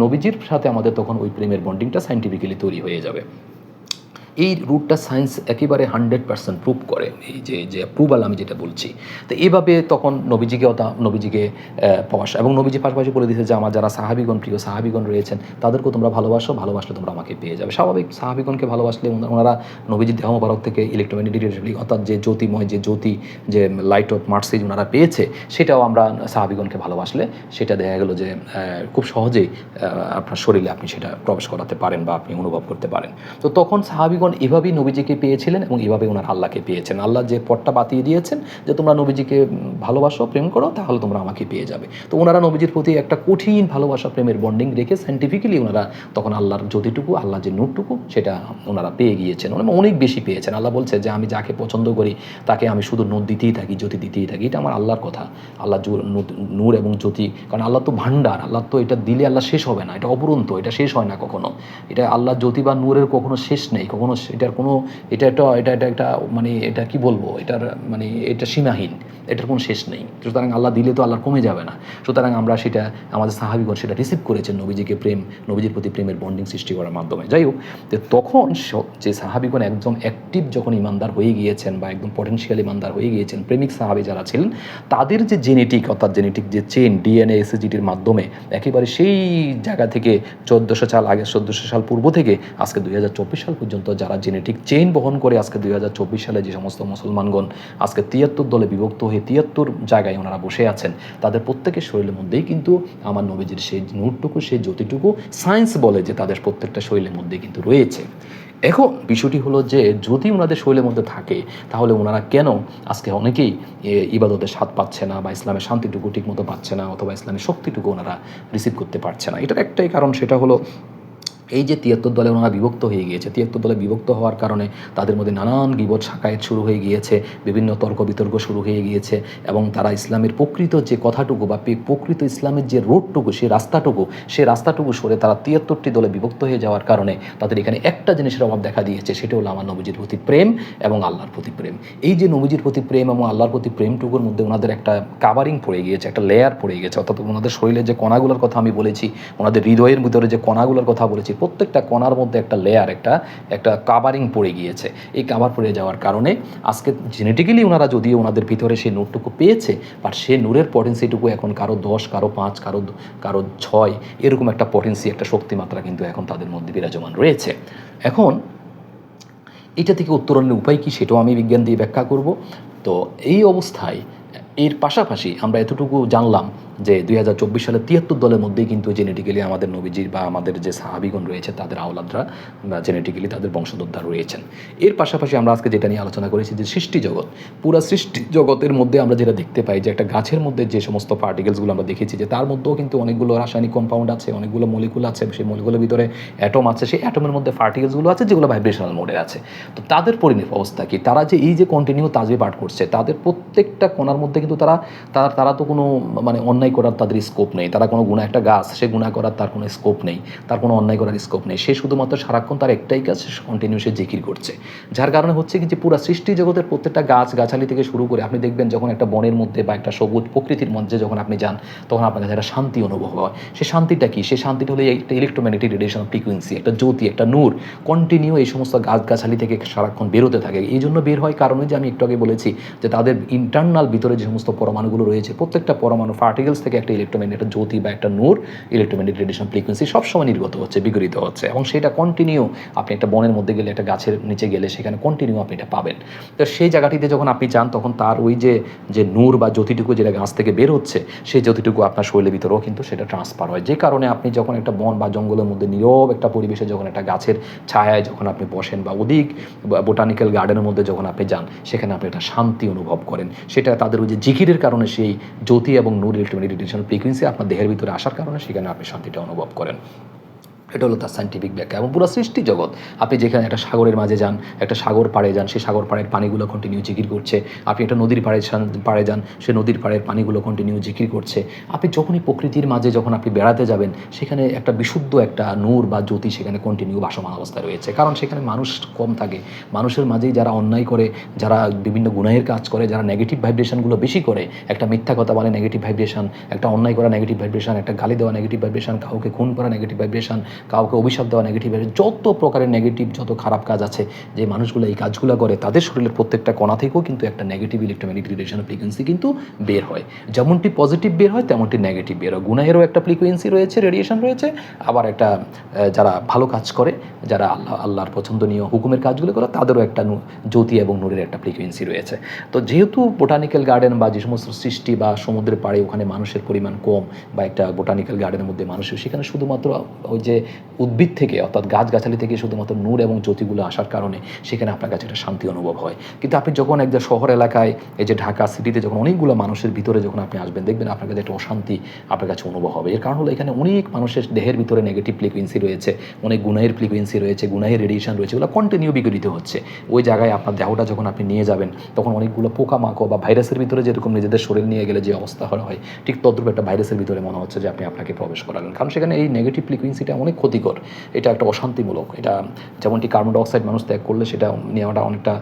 S1: নবীজির সাথে আমাদের তখন ওই প্রেমের বন্ডিংটা সায়েন্টিফিক্যালি তৈরি হয়ে যাবে। এই রুটটা সায়েন্স একেবারে 100% প্রুভ করে, এই যে অ্যাপ্রুভাল আমি যেটা বলছি। তো এইভাবে তখন নবীজিকে পাওয়া, এবং নবীজি পাশাপাশি বলে দিয়েছে যে আমার যারা সাহাবিগণ, প্রিয় সাহাবিগণ রয়েছেন, তাদেরকেও তোমরা ভালোবাসলে তোমরা আমাকে পেয়ে যাবে। স্বাভাবিক, সাহাবিগণকে ভালোবাসলে ওনারা নবীজির দেহ মোবারক থেকে ইলেকট্রোম্যাগনেটিক রেডিয়েশন, অর্থাৎ যে জ্যোতিময় যে জ্যোতি, যে লাইট অফ মার্সেজ ওনারা পেয়েছে, সেটাও আমরা সাহাবিগণকে ভালোবাসলে সেটা দেখা গেল যে খুব সহজেই আপনার শরীরে আপনি সেটা প্রবেশ করাতে পারেন বা আপনি অনুভব করতে পারেন। তো তখন সাহাবিগণ এভাবেই নবীজিকে পেয়েছিলেন এবং এভাবে ওনার আল্লাহকে পেয়েছেন। আল্লাহ যে পথটা বাতিয়ে দিয়েছেন যে তোমরা নবীজিকে ভালোবাসো, প্রেম করো, তাহলে তোমরা আমাকে পেয়ে যাবে। তো ওনারা নবীজির প্রতি একটা কঠিন ভালোবাসা, প্রেমের বন্ডিং রেখে সায়েন্টিফিক্যালি ওনারা তখন আল্লাহর জ্যোতিটুকু, আল্লাহ যে নূরটুকু, সেটা ওনারা পেয়ে গিয়েছেন, অনেক বেশি পেয়েছেন। আল্লাহ বলছে যে আমি যাকে পছন্দ করি তাকে আমি শুধু নূর দিতেই থাকি, জ্যোতি দিতেই থাকি। এটা আমার আল্লাহর কথা। আল্লাহ নূর এবং জ্যোতি, কারণ আল্লাহ তো ভান্ডার, আল্লাহ তো এটা দিলে আল্লাহ শেষ হবে না, এটা অপরন্ত, এটা শেষ হয় না কখনো। এটা আল্লাহ জ্যোতি বা নূরের কখনো শেষ নেই, কখনো এটার কোনো এটা একটা মানে এটা কি বলবো, এটা সীমাহীন, এটার কোনো শেষ নেই। সুতরাং আল্লাহ দিলে তো আল্লাহর কমে যাবে না। সুতরাং আমরা সেটা, আমাদের সাহাবিগণ সেটা রিসিভ করেছেন নবীজির প্রতি প্রেমের বন্ডিং সৃষ্টি করার মাধ্যমে। যাই হোক, তো তখন যে সাহাবিগণ একদম অ্যাক্টিভ যখন ইমানদার হয়ে গিয়েছেন বা একদম পটেনশিয়াল ইমানদার হয়ে গিয়েছেন, প্রেমিক সাহাবি যারা ছিলেন, তাদের যে জেনেটিক, অর্থাৎ জেনেটিক যে চেন, ডিএনএ এসএসজিটির মাধ্যমে একেবারে সেই জায়গা থেকে 1400 সাল পূর্ব থেকে আজকে 2024 সাল পর্যন্ত যারা জেনেটিক চেইন বহন করে আজকে 2024 সালে যে সমস্ত মুসলমানগণ আজকে 73 দলে বিভক্ত হয়ে 73 জায়গায় ওনারা বসে আছেন, তাদের প্রত্যেকের শরীরের মধ্যেই কিন্তু আমার নবীজির সেই নূরটুকু, সেই জ্যোতিটুকু সায়েন্স বলে যে তাদের প্রত্যেকটা শরীরের মধ্যেই কিন্তু রয়েছে। এখন বিষয়টি হলো যে যদি ওনাদের শরীরের মধ্যে থাকে, তাহলে ওনারা কেন আজকে অনেকেই ইবাদতের স্বাদ পাচ্ছে না বা ইসলামের শান্তিটুকু ঠিকমতো পাচ্ছে না, অথবা ইসলামের শক্তিটুকু ওনারা রিসিভ করতে পারছে না? এটার একটাই কারণ, সেটা হলো এই যে 73 দলে ওনারা বিভক্ত হয়ে গিয়েছে। 73 দলে বিভক্ত হওয়ার কারণে তাদের মধ্যে নানান গীবত শাকায়েত শুরু হয়ে গিয়েছে, বিভিন্ন তর্ক বিতর্ক শুরু হয়ে গিয়েছে, এবং তারা ইসলামের প্রকৃত যে কথাটুকু বা প্রকৃত ইসলামের যে রোডটুকু, সেই রাস্তাটুকু সরে তারা 73টি দলে বিভক্ত হয়ে যাওয়ার কারণে তাদের এখানে একটা জিনিসের অভাব দেখা দিয়েছে, সেটা হলো আমার নবীজির প্রতি প্রেম এবং আল্লাহর প্রতি প্রেম। এই যে নবীজির প্রতি প্রেম এবং আল্লাহর প্রতি প্রেমটুকুর মধ্যে ওনাদের একটা কাভারিং পড়ে গিয়েছে, একটা লেয়ার পড়ে গিয়েছে। অর্থাৎ ওনাদের শরীরের যে কণাগুলোর কথা আমি বলেছি, ওনাদের হৃদয়ের ভিতরে যে কণাগুলোর কথা বলেছি, প্রত্যেকটা কণার মধ্যে একটা লেয়ার, একটা কাভারিং পড়ে গিয়েছে। এই কাভার পড়ে যাওয়ার কারণে আজকে জেনেটিক্যালি ওনারা যদিও ওনাদের ভিতরে সেই নূরটুকু পেয়েছে, বাট সেই নূরের পটেন্সিটুকু এখন কারো 10, কারো 5, কারো 6, এরকম একটা পটেন্সি, একটা শক্তিমাত্রা কিন্তু এখন তাদের মধ্যে বিরাজমান রয়েছে। এখন এটা থেকে উত্তরণের উপায় কী, সেটাও আমি বিজ্ঞান দিয়ে ব্যাখ্যা করব। তো এই অবস্থায় এর পাশাপাশি আমরা এতটুকু জানলাম যে 2024 সালে 73 দলের মধ্যেই কিন্তু জেনেটিক্যালি আমাদের নবীজির বা আমাদের যে সাহাবিগণ রয়েছে তাদের আওলাদরা জেনেটিক্যালি তাদের বংশোদ্ধার রয়েছেন। এর পাশাপাশি আমরা আজকে যেটা নিয়ে আলোচনা করেছি যে সৃষ্টি জগৎ, পুরো সৃষ্টি জগতের মধ্যে আমরা যেটা দেখতে পাই যে একটা গাছের মধ্যে যে সমস্ত পার্টিকেলসগুলো আমরা দেখেছি যে তার মধ্যেও কিন্তু অনেকগুলো রাসায়নিক কম্পাউন্ড আছে, অনেকগুলো মলিকুল আছে, সেই মলিকুলের ভিতরে অ্যাটম আছে, সেই অ্যাটমের মধ্যে পার্টিকেলসগুলো আছে যেগুলো ভাইব্রেশনাল মোডে আছে। তো তাদের পরিণত অবস্থা কি? তারা যে এই যে কন্টিনিউ তাজবি পাঠ করছে, তাদের প্রত্যেকটা কোণার মধ্যে কিন্তু তারা তো কোনো মানে অন্যায় করার তাদের স্কোপ নেই, তারা কোনো গুণা, একটা গাছ সে গুণা করার তার কোনো স্কোপ নেই, তার কোনো অন্যায় করার স্কোপ নেই, সে শুধুমাত্র সারাক্ষণ তার একটাই কাজ, সে কন্টিনিউ সে জিকির করছে। যার কারণে হচ্ছে কি যে পুরো সৃষ্টি জগতের প্রত্যেকটা গাছ গাছালি থেকে শুরু করে আপনি দেখবেন যখন একটা বনের মধ্যে বা একটা সবুজ প্রকৃতির মধ্যে যখন আপনি যান তখন আপনার কাছে একটা শান্তি অনুভব হয়। সে শান্তিটা কি? সে শান্তিটা হলো একটা ইলেকট্রোম্যাগনেটিক রেডিয়েশন ফ্রিকোয়েন্সি, একটা জ্যোতি, একটা নূর কন্টিনিউ এই সমস্ত গাছগাছালি থেকে সারাক্ষণ বেরোতে থাকে। এই জন্য বের হয় কারণে যে আমি একটু আগে বলেছি যে তাদের ইন্টারনাল ভিতরে যে সমস্ত পরমাণুগুলো রয়েছে প্রত্যেকটা পরমাণু পার্টিকেলস থেকে একটা ইলেকট্রোম্যাগনেট, একটা জ্যোতি বা একটা নূর ইলেকট্রোম্যাগনেটিক রেডিয়েশন ফ্রিকোয়েন্সি সবসময় নির্গত হচ্ছে, বিগড়িত হচ্ছে, এবং সেটা কন্টিনিউ আপনি একটা বনের মধ্যে গেলে, একটা গাছের নিচে গেলে সেখানে কন্টিনিউ আপনি এটা পাবেন। তো সেই জায়গাটিতে যখন আপনি যান তখন তার ওই যে নূর বা জ্যোতিটুকু যেটা গাছ থেকে বের হচ্ছে সেই জ্যোতিটুকু আপনার শরীরের ভিতরেও কিন্তু সেটা ট্রান্সফার হয়। যে কারণে আপনি যখন একটা বন বা জঙ্গলের মধ্যে নীরব একটা পরিবেশে যখন একটা গাছের ছায়ায় যখন আপনি বসেন বা অধিক বোটানিক্যাল গার্ডেনের মধ্যে যখন আপনি যান সেখানে আপনি একটা শান্তি অনুভব করেন। সেটা তাদের ওই যে জিকিরের কারণে সেই জ্যোতি এবং নূর ইলেকট্রোম্যাগনেটিক রেডিয়েশন ফ্রিকোয়েন্সি আপনার দেহের ভিতরে আসার কারণে সেখানে আপনি শান্তিটা অনুভব করেন। এটা হলো তার সায়েন্টিফিক ব্যাখ্যা। এবং পুরো সৃষ্টি জগৎ, আপনি যেখানে একটা সাগরের মাঝে যান, একটা সাগর পাড়ে যান, সেই সাগর পাড়ের পানিগুলো কন্টিনিউ জিকির করছে। আপনি একটা নদীর পাড়ে যান, সেই নদীর পাড়ের পানিগুলো কন্টিনিউ জিকির করছে। আপনি যখনই প্রকৃতির মাঝে যখন আপনি বেড়াতে যাবেন সেখানে একটা বিশুদ্ধ একটা নূর বা জ্যোতি সেখানে কন্টিনিউ ভাসমান অবস্থায় রয়েছে। কারণ সেখানে মানুষ কম থাকে, মানুষের মাঝেই যারা অন্যায় করে, যারা বিভিন্ন গুনাহের কাজ করে, যারা নেগেটিভ ভাইব্রেশনগুলো বেশি করে, একটা মিথ্যা কথা বলে নেগেটিভ ভাইব্রেশন, একটা অন্যায় করা নেগেটিভ ভাইব্রেশন, একটা গালি দেওয়া নেগেটিভ ভাইব্রেশন, কাউকে খুন করা নেগেটিভ ভাইব্রেশন, কাউকে অভিশাপ দেওয়া নেগেটিভ, যত প্রকারের নেগেটিভ যত খারাপ কাজ আছে যে মানুষগুলো এই কাজগুলো করে তাদের শরীরের প্রত্যেকটা কণা থেকেও কিন্তু একটা নেগেটিভ ইলেকট্রোম্যাগনেটিক রেডিয়েশন ফ্রিকোয়েন্সি কিন্তু বের হয়। যেমনটি পজিটিভ বের হয় তেমনটি নেগেটিভ বের হয়। গুনাহেরও একটা ফ্রিকোয়েন্সি রয়েছে, রেডিয়েশন রয়েছে, আবার একটা যারা ভালো কাজ করে, যারা আল্লাহর পছন্দনীয় হুকুমের কাজগুলো করে তাদেরও একটা জ্যোতি এবং নূরের একটা ফ্রিকোয়েন্সি রয়েছে। তো যেহেতু বোটানিক্যাল গার্ডেন বা যে সমস্ত সৃষ্টি বা সমুদ্রের পাড়ে ওখানে মানুষের পরিমাণ কম, বা একটা বোটানিক্যাল গার্ডেনের মধ্যে মানুষের সেখানে শুধুমাত্র ওই যে উদ্ভিদ থেকে অর্থাৎ গাছগাছালি থেকে শুধুমাত্র নূর এবং জ্যোতিগুলো আসার কারণে সেখানে আপনার কাছে একটা শান্তি অনুভব হয়। কিন্তু আপনি যখন একটা শহর এলাকায়, এই যে ঢাকা সিটিতে যখন অনেকগুলো মানুষের ভিতরে যখন আপনি আসবেন দেখবেন আপনার কাছে একটা অশান্তি আপনার কাছে অনুভব হবে। এর কারণ হলো এখানে অনেক মানুষের দেহের ভিতরে নেগেটিভ ফ্রিকোয়েন্সি রয়েছে, অনেক গুনাহের ফ্রিকোয়েন্সি রয়েছে, গুনাহের রেডিয়েশন রয়েছে, ওগুলো কন্টিনিউ বিগড়িত হচ্ছে। ওই জায়গায় আপনার দেহটা যখন আপনি নিয়ে যাবেন তখন অনেকগুলো পোকামাকড় বা ভাইরাসের ভিতরে যেরকম নিজেদের শরীর নিয়ে গেলে যে অবস্থা হয় ঠিক তদ্রূপ একটা ভাইরাসের ভিতরে মনে হচ্ছে যে আপনি আপনাকে প্রবেশ করালেন। কারণ সেখানে এই নেগেটিভ ফ্রিকোয়েন্সিটা অনেক ক্ষতিকর, এটা একটা অশান্তিমূলক। এটা যেমনটি কার্বন ডাইঅক্সাইড মানুষ ত্যাগ করলে সেটা নেওয়াটা অনেকটা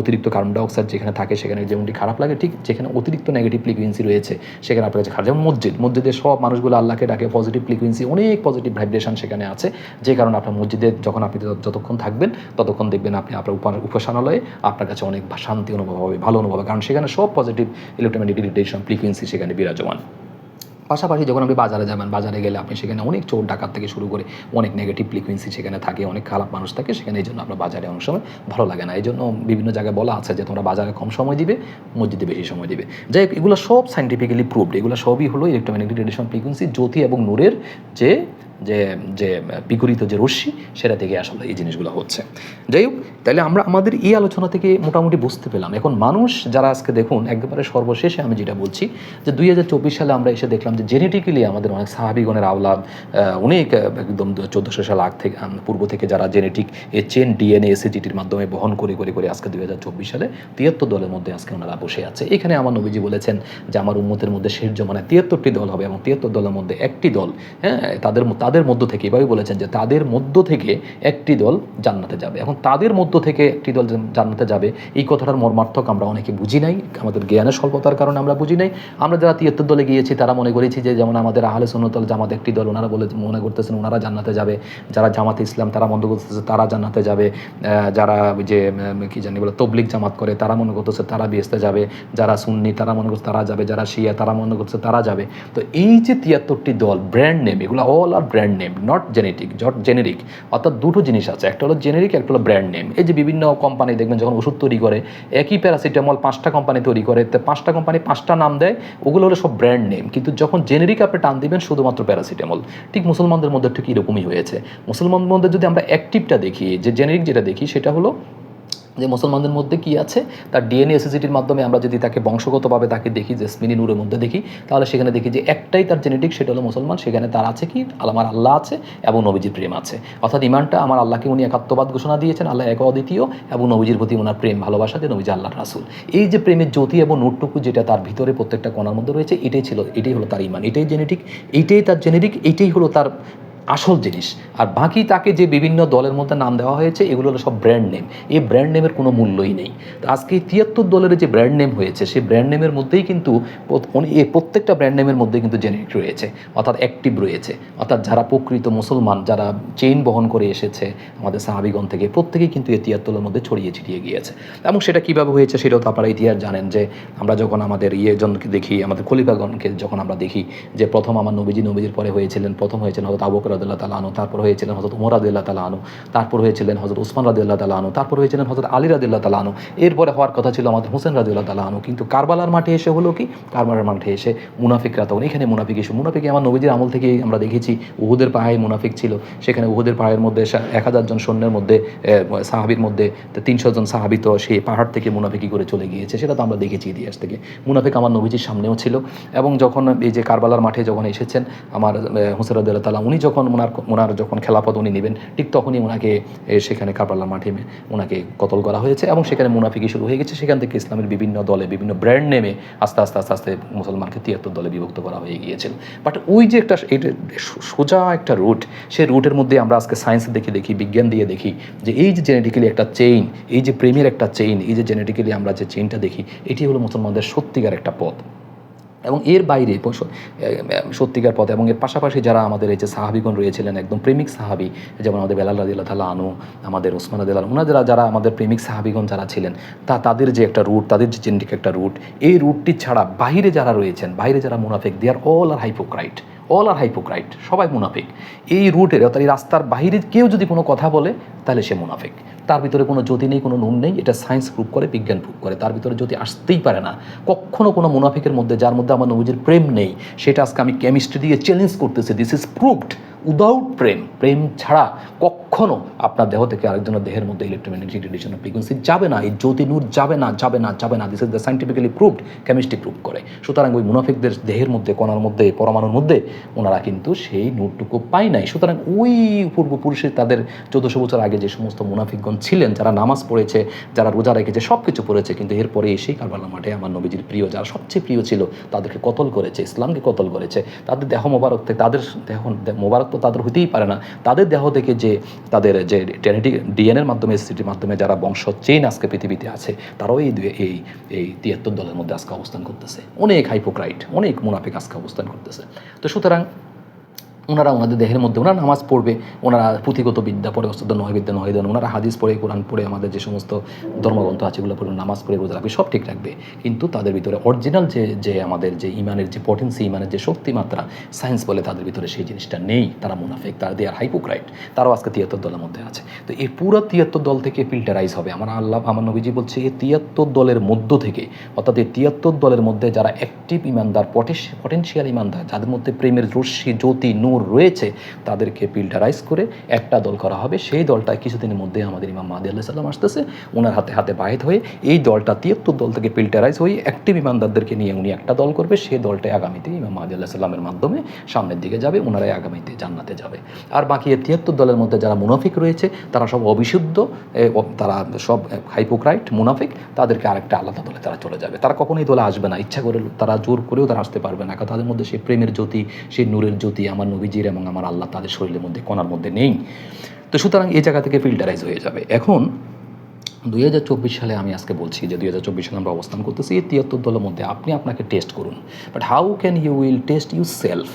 S1: অতিরিক্ত কার্বন ডাইঅক্সাইড যেখানে থাকে সেখানে যেমনটি খারাপ লাগে, ঠিক যেখানে অতিরিক্ত নেগেটিভ ফ্রিকোয়েন্সি রয়েছে সেখানে আপনার কাছে খারাপ। যেমন মসজিদের সব মানুষগুলো আল্লাহকে ডাকে, পজিটিভ ফ্রিকোয়েন্সি, অনেক পজিটিভ ভাইব্রেশন সেখানে আছে, যে কারণে আপনার মসজিদে যখন আপনি যতক্ষণ থাকবেন ততক্ষণ দেখবেন আপনি আপনার উপাসনালয়ে আপনার কাছে অনেক শান্তি অনুভব হবে, ভালো অনুভব হবে, কারণ সেখানে সব পজিটিভ ইলেকট্রোম্যাগনেটিক রেডিয়েশন ফ্রিকোয়েন্সি সেখানে বিরাজমান। পাশাপাশি যখন আপনি বাজারে যাবেন, বাজারে গেলে আপনি সেখানে অনেক চোর ডাকাত থেকে শুরু করে অনেক নেগেটিভ ফ্রিকোয়েন্সি সেখানে থাকে, অনেক খারাপ মানুষ থাকে সেখানে। এই জন্য আপনার বাজারে অনেক সময় ভালো লাগে না। এই জন্য বিভিন্ন জায়গায় বলা আছে যে তোমরা বাজারে কম সময় দিবে, মসজিদে বেশি সময় দিবে। যাই হোক, এগুলো সব সাইন্টিফিক্যালি প্রুভড, এগুলো সবই হলো ইলেকট্রোম্যাগনেটিক রেডিয়েশন ফ্রিকোয়েন্সি, জ্যোতি এবং নূরের যে যে যে বিকরিত যে রশ্মি সেটা থেকে আসলে এই জিনিসগুলো হচ্ছে। যাই হোক, তাহলে আমরা আমাদের এই আলোচনা থেকে মোটামুটি বুঝতে পেলাম এখন মানুষ যারা আজকে দেখুন একেবারে সর্বশেষে আমি যেটা বলছি যে 2024 সালে আমরা এসে দেখলাম যে জেনেটিক্যালি আমাদের অনেক সাহাবিগণের আওলাদ, অনেক একদম 1400 সাল আগ থেকে পূর্ব থেকে যারা জেনেটিক এ চেন ডিএনএ এসিজিটির মাধ্যমে বহন করে করে করে আজকে 2024 সালে 73 দলের মধ্যে আজকে ওনারা বসে আছে। এখানে আমার নবীজি বলেছেন যে আমার উম্মতের মধ্যে শেষ জমানায় 73টি দল হবে এবং 73 দলের মধ্যে একটি দল, হ্যাঁ, তাদের মধ্য থেকে, এভাবে বলেছেন যে তাদের মধ্য থেকে একটি দল জান্নাতে যাবে। এখন তাদের মধ্য থেকে একটি দল জান্নাতে যাবে এই কথাটার মর্মার্থক আমরা অনেকে বুঝি নাই, আমাদের জ্ঞানের স্বল্পতার কারণে আমরা বুঝি নাই। আমরা যারা 73 দলে গিয়েছি তারা মনে করেছি যে যেমন আমাদের আহলে সুন্নাত ওয়াল জামাত একটি দল, ওনারা মনে করতেছেন ওনারা জান্নাতে যাবে, যারা জামাতে ইসলাম তারা মনে করতেছে তারা জান্নাতে যাবে, যারা যে কি জানি বলে তবলিগ জামাত করে তারা মনে করতেছে তারা বেহেশতে যাবে, যারা সুন্নি তারা মনে করছে তারা যাবে, যারা শিয়া তারা মনে করছে তারা যাবে। তো এই যে 73টি দল ব্র্যান্ড নেম, এগুলো all are brand name, not generic. অর্থাৎ দুটো জিনিস আছে, একটা হলো জেনেরিক, একটা হলো ব্র্যান্ড নেম। এই যে বিভিন্ন কোম্পানি দেখবেন যখন ওষুধ তৈরি করে, একই প্যারাসিটামল 5টা কোম্পানি তৈরি করে, তো 5টা কোম্পানি 5টা নাম দেয়, ওগুলো হলো সব ব্র্যান্ড নেম। কিন্তু যখন জেনেরিক আপনি টান দিবেন শুধুমাত্র প্যারাসিটামল। ঠিক মুসলমানদের মধ্যে ঠিক এরকমই হয়েছে। মুসলমানদের মধ্যে যদি আমরা অ্যাক্টিভটা দেখি, যে জেনেরিক যেটা দেখি সেটা হলো যে মুসলমানদের মধ্যে কি আছে, তার ডিএনএ এসিসিটির মাধ্যমে আমরা যদি তাকে বংশগতভাবে তাকে দেখি, জেসমিনি নূরের মধ্যে দেখি, তাহলে সেখানে দেখি যে একটাই তার জেনেটিক, সেটা হলো মুসলমান। সেখানে তার আছে কি, আমার আল্লাহ আছে এবং নবীজির প্রেম আছে। অর্থাৎ ইমানটা, আমার আল্লাহকে উনি একাত্মবাদ ঘোষণা দিয়েছেন, আল্লাহ এক অদ্বিতীয়, এবং নবীজির প্রতি ওনার প্রেম ভালোবাসা, যে নবীজি আল্লাহর রাসূল। এই যে প্রেমের জ্যোতি এবং নূরটুকু যেটা তার ভিতরে প্রত্যেকটা কণার মধ্যে রয়েছে, এটাই হলো তার ইমান, এটাই জেনেটিক, এইটাই তার জেনেটিক, এইটাই হলো তার আসল জিনিস। আর বাকি তাকে যে বিভিন্ন দলের মধ্যে নাম দেওয়া হয়েছে, এগুলো হলো সব ব্র্যান্ড নেম। এই ব্র্যান্ড নেমের কোনো মূল্যই নেই। তো আজকে 73 দলের যে ব্র্যান্ড নেম হয়েছে, সেই ব্র্যান্ড নেমের মধ্যেই কিন্তু প্রত্যেকটা ব্র্যান্ড নেমের মধ্যে কিন্তু জেনেরিক রয়েছে, অর্থাৎ অ্যাক্টিভ রয়েছে। অর্থাৎ যারা প্রকৃত মুসলমান, যারা চেইন বহন করে এসেছে আমাদের সাহাবিগণ থেকে, প্রত্যেকেই কিন্তু এই 73 মধ্যে ছড়িয়ে ছিটিয়ে গিয়েছে। এবং সেটা কীভাবে হয়েছে সেটাও তো আপনারা ইতিহাস জানেন, যে আমরা যখন আমাদের ইয়েজনকে দেখি, আমাদের খলিফাগণকে যখন আমরা দেখি, যে প্রথম আমার নবীজির পরে হয়েছিলেন, প্রথম হয়েছিলেন হযরত আবু বকর রাদিয়াল্লাহু তাআলা আনহু, তারপর হয়েছিলেন হযরত ওমর রাদিয়াল্লাহু তাআলা আনহু, তারপর হয়েছিলেন হযরত ওসমান রাদিয়াল্লাহু তাআলা আনহু, তারপর হয়েছিলেন হযরত আলী রাদিয়াল্লাহু তাআলা আনহু। এরপরে হওয়ার কথা ছিল আমাদের হোসেন রাদিয়াল্লাহু তাআলা আনহু। কিন্তু কারবালার মাঠে এসে হলো কি, কারবালার মাঠে এসে মুনাফিকরা, তখন এখানে মুনাফিক আমার নবীজির আমল থেকেই আমরা দেখেছি। উহুদের পাহাড়ে মুনাফিক ছিল, সেখানে উহুদের পাহাড়ের মধ্যে 1000 জন সৈন্যের মধ্যে, সাহাবীর মধ্যে 300 জন সাহাবী তো সেই পাহাড় থেকে মুনাফিকি করে চলে গিয়েছে, সেটা তো আমরা দেখেছি ইতিহাস থেকে। মুনাফিক আমার নবীজির সামনেও ছিল। এবং যখন এই যে কারবালার মাঠে যখন এসেছেন আমার হোসেন রাদিয়াল্লাহু তাআলা, উনি যখন ওনার যখন খেলাফত উনি নেবেন, ঠিক তখনই ওনাকে সেখানে কারবালার মাঠে ওনাকে কতল করা হয়েছে, এবং সেখানে মুনাফিকি শুরু হয়ে গেছে। সেখান থেকে ইসলামের বিভিন্ন দলে, বিভিন্ন ব্র্যান্ড নেমে আস্তে আস্তে আস্তে আস্তে মুসলমানকে 73 দলে বিভক্ত করা হয়ে গিয়েছিল। বাট ওই যে একটা সোজা একটা রুট, সেই রুটের মধ্যে আমরা আজকে সায়েন্স দেখি, বিজ্ঞান দিয়ে দেখি, যে এই যে জেনেটিক্যালি একটা চেইন, এই যে প্রেমের একটা চেইন, এই যে জেনেটিক্যালি আমরা যে চেইনটা দেখি, এটি হলো মুসলমানদের সত্যিকার একটা পথ। এবং এর বাইরে সত্যিকার পথ, এবং এর পাশাপাশি যারা আমাদের এই যে সাহাবিগণ রয়েছিলেন, একদম প্রেমিক সাহাবি, যেমন আমাদের বেলাল রাদিয়াল্লাহু তাআলা আনহু, আমাদের ওসমান রাদিয়াল্লাহু আনহু, ওনারা যারা আমাদের প্রেমিক সাহাবিগণ যারা ছিলেন, তাদের যে একটা রুট, তাদের যে জেনেটিক একটা রুট, এই রুটটি ছাড়া বাইরে যারা রয়েছেন, বাইরে যারা মুনাফিক, দে আর অল আর হাইপোক্রাইট, সবাই মুনাফিক। এই রুটের, অর্থাৎ এই রাস্তার বাইরে কেউ যদি কোনো কথা বলে, তাহলে সে মুনাফিক। তার ভিতরে কোনো জ্যোতি নেই, কোনো নুন নেই, এটা সায়েন্স প্রুভ করে, বিজ্ঞান প্রুভ করে। তার ভিতরে জ্যোতি আসতেই পারে না কখনো কোনো মুনাফিকের মধ্যে, যার মধ্যে আমার নবীজির প্রেম নেই। সেটা আজকে আমি কেমিস্ট্রি দিয়ে চ্যালেঞ্জ করতেছি, দিস ইজ প্রুভড। উইদাউট প্রেম ছাড়া কখনো আপনার দেহ থেকে আরেকজনের দেহের মধ্যে ইলেকট্রোম্যাগনেটিক রেডিয়েশন অফ ফ্রিকোয়েন্সি যাবে না, এই জ্যোতি নূর যাবে না। This is the scientifically proved, chemistry prove করে। সুতরাং ওই মুনাফিকদের দেহের মধ্যে, কণার মধ্যে, পরমাণুর মধ্যে ওনারা কিন্তু সেই নূরটুকু পায় নাই। সুতরাং ওই পূর্বপুরুষের, তাদের 1400 বছর আগে যে সমস্ত মুনাফিকগণ ছিলেন, যারা নামাজ পড়েছে, যারা রোজা রেখেছে, সব কিছু পড়েছে, কিন্তু এরপরে এসেই কারবালার মাঠে আমার নবীজির প্রিয়, যারা সবচেয়ে প্রিয় ছিল, তাদেরকে কতল করেছে, ইসলামকে কতল করেছে। তাদের দেহ মোবারক থেকে, তাদের দেহ মোবারক তো তাদের হতেই পারে না, তাদের দেহ থেকে যে তাদের যে জেনেটিক ডিএনএর মাধ্যমে, এসিটির মাধ্যমে যারা বংশ চেইন আজকে পৃথিবীতে আছে, তারাও এই 73 দলের মধ্যে আজকে অবস্থান করতেছে। অনেক হাইপোক্রাইট, অনেক মুনাফিক আজকে অবস্থান করতেছে। তো সুতরাং ওনাদের দেহের মধ্যে ওনারা নামাজ পড়বে, ওনারা পুঁথিগত বিদ্যা পড়ে, অস্ত্র বিদ্যা নয় দেন, ওনারা হাদিস পড়ে, কোরআন পড়ে, আমাদের যে সমস্ত ধর্মগ্রন্থ আছে এগুলো পড়ে, নামাজ পড়ে, রোজা রাখবে, সব ঠিক রাখবে। কিন্তু তাদের ভিতরে অরিজিনাল যে আমাদের যে ইমানের যে পটেন্সি, ইমানের যে শক্তিমাত্রা, সায়েন্স বলে, তাদের ভিতরে সেই জিনিসটা নেই। তারা মুনাফিক, তারা দে আর হাইপোক্রাইট। তারাও আজকে 73 দলের মধ্যে আছে। তো এই পুরো 73 দল থেকে ফিল্টারাইজ হবে। আমার নবীজি বলছে, এই 73 দলের মধ্য থেকে, অর্থাৎ এই 73 দলের মধ্যে যারা অ্যাক্টিভ ইমানদার, পটেনশিয়াল ইমানদার, যাদের মধ্যে প্রেমের রশ্মি, জ্যোতি, নূর রয়েছে, তাদেরকে ফিল্টারাইজ করে একটা দল করা হবে। সেই দলটায় কিছুদিনের মধ্যে আমাদের ইমাম মাহদী আলাইহিস সালাম আসতেছে, ওনার হাতে বায়েত হয়ে এই দলটা 73 দল থেকে ফিল্টারাইজ হয়ে অ্যাক্টিভ ইমানদারদেরকে নিয়ে উনি একটা দল করবে। সেই দলটাই আগামীতে ইমাম মাহদী আলাইহিস সালামের মাধ্যমে সামনের দিকে যাবে, ওনারাই আগামীতে জান্নাতে যাবে। আর বাকি 73 দলের মধ্যে যারা মুনাফিক রয়েছে, তারা সব অবিশুদ্ধ, তারা সব হাইপোক্রাইট, মুনাফিক, তাদেরকে আরেকটা আলাদা দলে তারা চলে যাবে। তারা কখনোই দলে আসবে না, ইচ্ছা করে তারা জোর করেও তারা আসতে পারবে না, কারণ তাদের মধ্যে সেই প্রেমের জ্যোতি, সেই নূরের জ্যোতি, আমার নবীজির এবং আমার আল্লাহ তাদের শরীরের মধ্যে, কণার মধ্যে নেই। তো সুতরাং এই জায়গা থেকে ফিল্টারাইজ হয়ে যাবে। এখন 2024 সালে আমি আজকে বলছি যে 2024 সালে আমরা অবস্থান করতেছি, এই 73 দলের মধ্যে আপনি আপনাকে টেস্ট করুন। But how can you will test you self?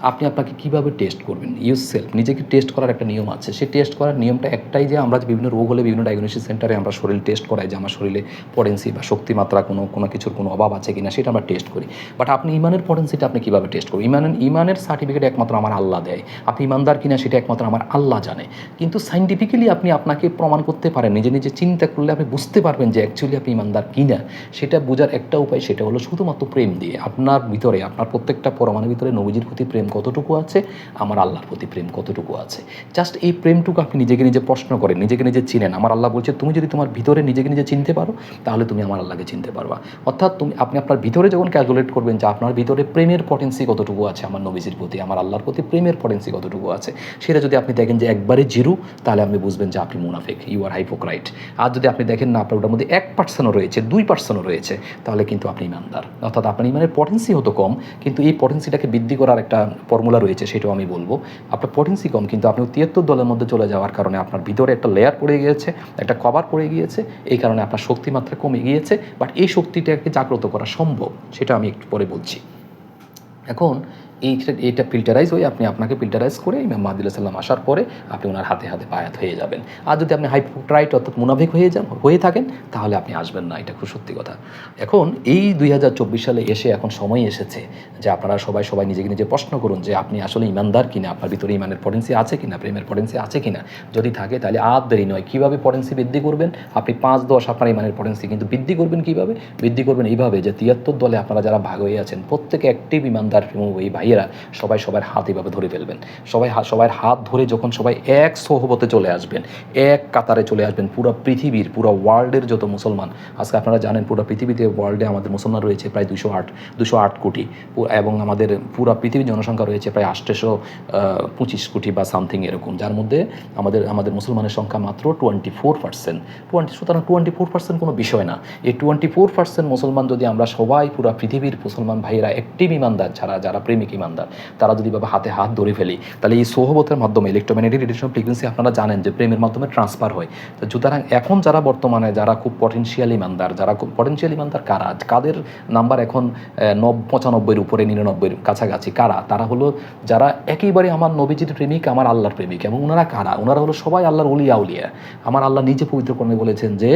S1: আপনি আপনাকে কীভাবে টেস্ট করবেন? ইউ সেলফ, নিজেকে টেস্ট করার একটা নিয়ম আছে। সেই টেস্ট করার নিয়মটা একটাই, যে আমরা যে বিভিন্ন রোগ হলে বিভিন্ন ডায়াগনোসিস সেন্টারে আমরা শরীর টেস্ট করাই যে আমার শরীরে পটেন্সি বা শক্তিমাত্রা কোনো কিছুর কোনো অভাব আছে কিনা, সেটা আমরা টেস্ট করি। বাট আপনি ইমানের পটেন্সিটা আপনি কীভাবে টেস্ট করবেন? ইমানের সার্টিফিকেট একমাত্র আমার আল্লাহ দেয়। আপনি ইমানদার কিনা সেটা একমাত্র আমার আল্লাহ জানে। কিন্তু সাইন্টিফিক্যালি আপনি আপনাকে প্রমাণ করতে পারেন, নিজে নিজে চিন্তা করলে আপনি বুঝতে পারবেন যে অ্যাকচুয়ালি আপনি ইমানদার কিনা। সেটা বোঝার একটা উপায়, সেটা হলো শুধুমাত্র প্রেম দিয়ে। আপনার ভিতরে, আপনার প্রত্যেকটা পরমাণুর ভিতরে নবীজির প্রতি প্রেম কতটুকু আছে, আমার আল্লাহর প্রতি প্রেম কতটুকু আছে। জাস্ট এই প্রেমটুকু আপনি নিজেকে নিজে প্রশ্ন করেন, নিজেকে নিজে চিনেন। আমার আল্লাহ বলছে, তুমি যদি তোমার ভিতরে নিজেকে নিজে চিনতে পারো, তাহলে তুমি আমার আল্লাহকে চিনতে পারবা। অর্থাৎ আপনি আপনার ভিতরে যখন ক্যালকুলেট করবেন যে আপনার ভিতরে প্রেমের পটেন্সি কতটুকু আছে আমার নবীজির প্রতি, আমার আল্লাহর প্রতি প্রেমের পটেন্সি কতটুকু আছে, সেটা যদি আপনি দেখেন যে একবারে জিরো, তাহলে আপনি বুঝবেন যে আপনি মুনাফিক, ইউ আর হাইপোক্রাইট। আর যদি আপনি দেখেন না, আপনার ওটার মধ্যে 1% রয়েছে, 2% রয়েছে, তাহলে কিন্তু আপনি ইমানদার। অর্থাৎ আপনার ইমানের পটেন্সি হতো কম, কিন্তু এই পটেন্সিটাকে বৃদ্ধি করার একটা ফর্মুলা রয়েছে, সেটাও আমি বলবো। আপনার পটেন্সি কম, কিন্তু আপনি 73 দলের মধ্যে চলে যাওয়ার কারণে আপনার ভিতরে একটা লেয়ার পড়ে গিয়েছে, একটা কভার পড়ে গিয়েছে, এই কারণে আপনার শক্তিমাত্রা কমে গিয়েছে। বাট এই শক্তিটাকে জাগ্রত করা সম্ভব, সেটা আমি একটু পরে বলছি। এখন এইটা ফিল্টারাইজ হয়ে আপনাকে ফিল্টারাইজ করে ইমাম মাহদী আলাইহিস সালাম আসার পরে আপনি ওনার হাতে হাতে বায়াত হয়ে যাবেন। আর যদি আপনি হাইপোক্রাইট অর্থাৎ মুনাফিক হয়ে থাকেন, তাহলে আপনি আসবেন না, এটা খুব সত্যি কথা। এখন এই 2024 সালে এসে এখন সময় এসেছে যে আপনারা সবাই নিজেকে নিজে প্রশ্ন করুন যে আপনি আসলে ইমানদার কিনা, আপনার ভিতরে ইমানের পটেন্সি আছে কিনা, প্রেমের পটেন্সি আছে কিনা। যদি থাকে তাহলে আর দেরি নয়। কীভাবে পটেন্সি বৃদ্ধি করবেন? আপনি 5-10 আপনার ইমানের পটেন্সি কিন্তু বৃদ্ধি করবেন কীভাবে? বৃদ্ধি করবেন এইভাবে যে 73 দলে আপনারা যারা ভাগ হয়ে আছেন, প্রত্যেকে অ্যাক্টিভ ইমানদার এবং এই ভাইয়েরা সবার হাত এইভাবে ধরে ফেলবেন। সবার হাত ধরে যখন সবাই এক সোহবতে চলে আসবেন, এক কাতারে চলে আসবেন, পুরো পৃথিবীর, পুরো ওয়ার্ল্ডের যত মুসলমান, আজকে আপনারা জানেন পুরো পৃথিবীতে, ওয়ার্ল্ডে আমাদের মুসলমান রয়েছে প্রায় 208 কোটি, এবং আমাদের পুরো পৃথিবীর জনসংখ্যা রয়েছে প্রায় 825 কোটি বা সামথিং এরকম, যার মধ্যে আমাদের মুসলমানের সংখ্যা মাত্র 24%। সুতরাং 24% কোনো বিষয় না। এই 24% মুসলমান যদি আমরা সবাই, পুরো পৃথিবীর মুসলমান ভাইয়েরা অ্যাক্টিভ ইমানদার, যারা প্রেমিক ইমানদার, তারা যদি বাবা হাতে হাত ধরে ফেলি, তাহলে এই সোহবতের মাধ্যমে ইলেকট্রোম্যাগনেটিক রেডিয়েশন ফ্রিকোয়েন্সি আপনারা জানেন যে প্রেমের মাধ্যমে ট্রান্সফার হয়। তো সুতরাং এখন যারা বর্তমানে যারা খুব পটেনশিয়াল ইমানদার কাদের নাম্বার এখন 95-এর উপরে, 99-এর কাছাকাছি, তারা হলো যারা একেবারে আমার নবীজির প্রেমিক, আমার আল্লাহর প্রেমিক। এবং ওনারা হলো সবাই আল্লাহর উলিয়া। আমার আল্লাহ নিজে পবিত্র কোরআনে বলেছেন যে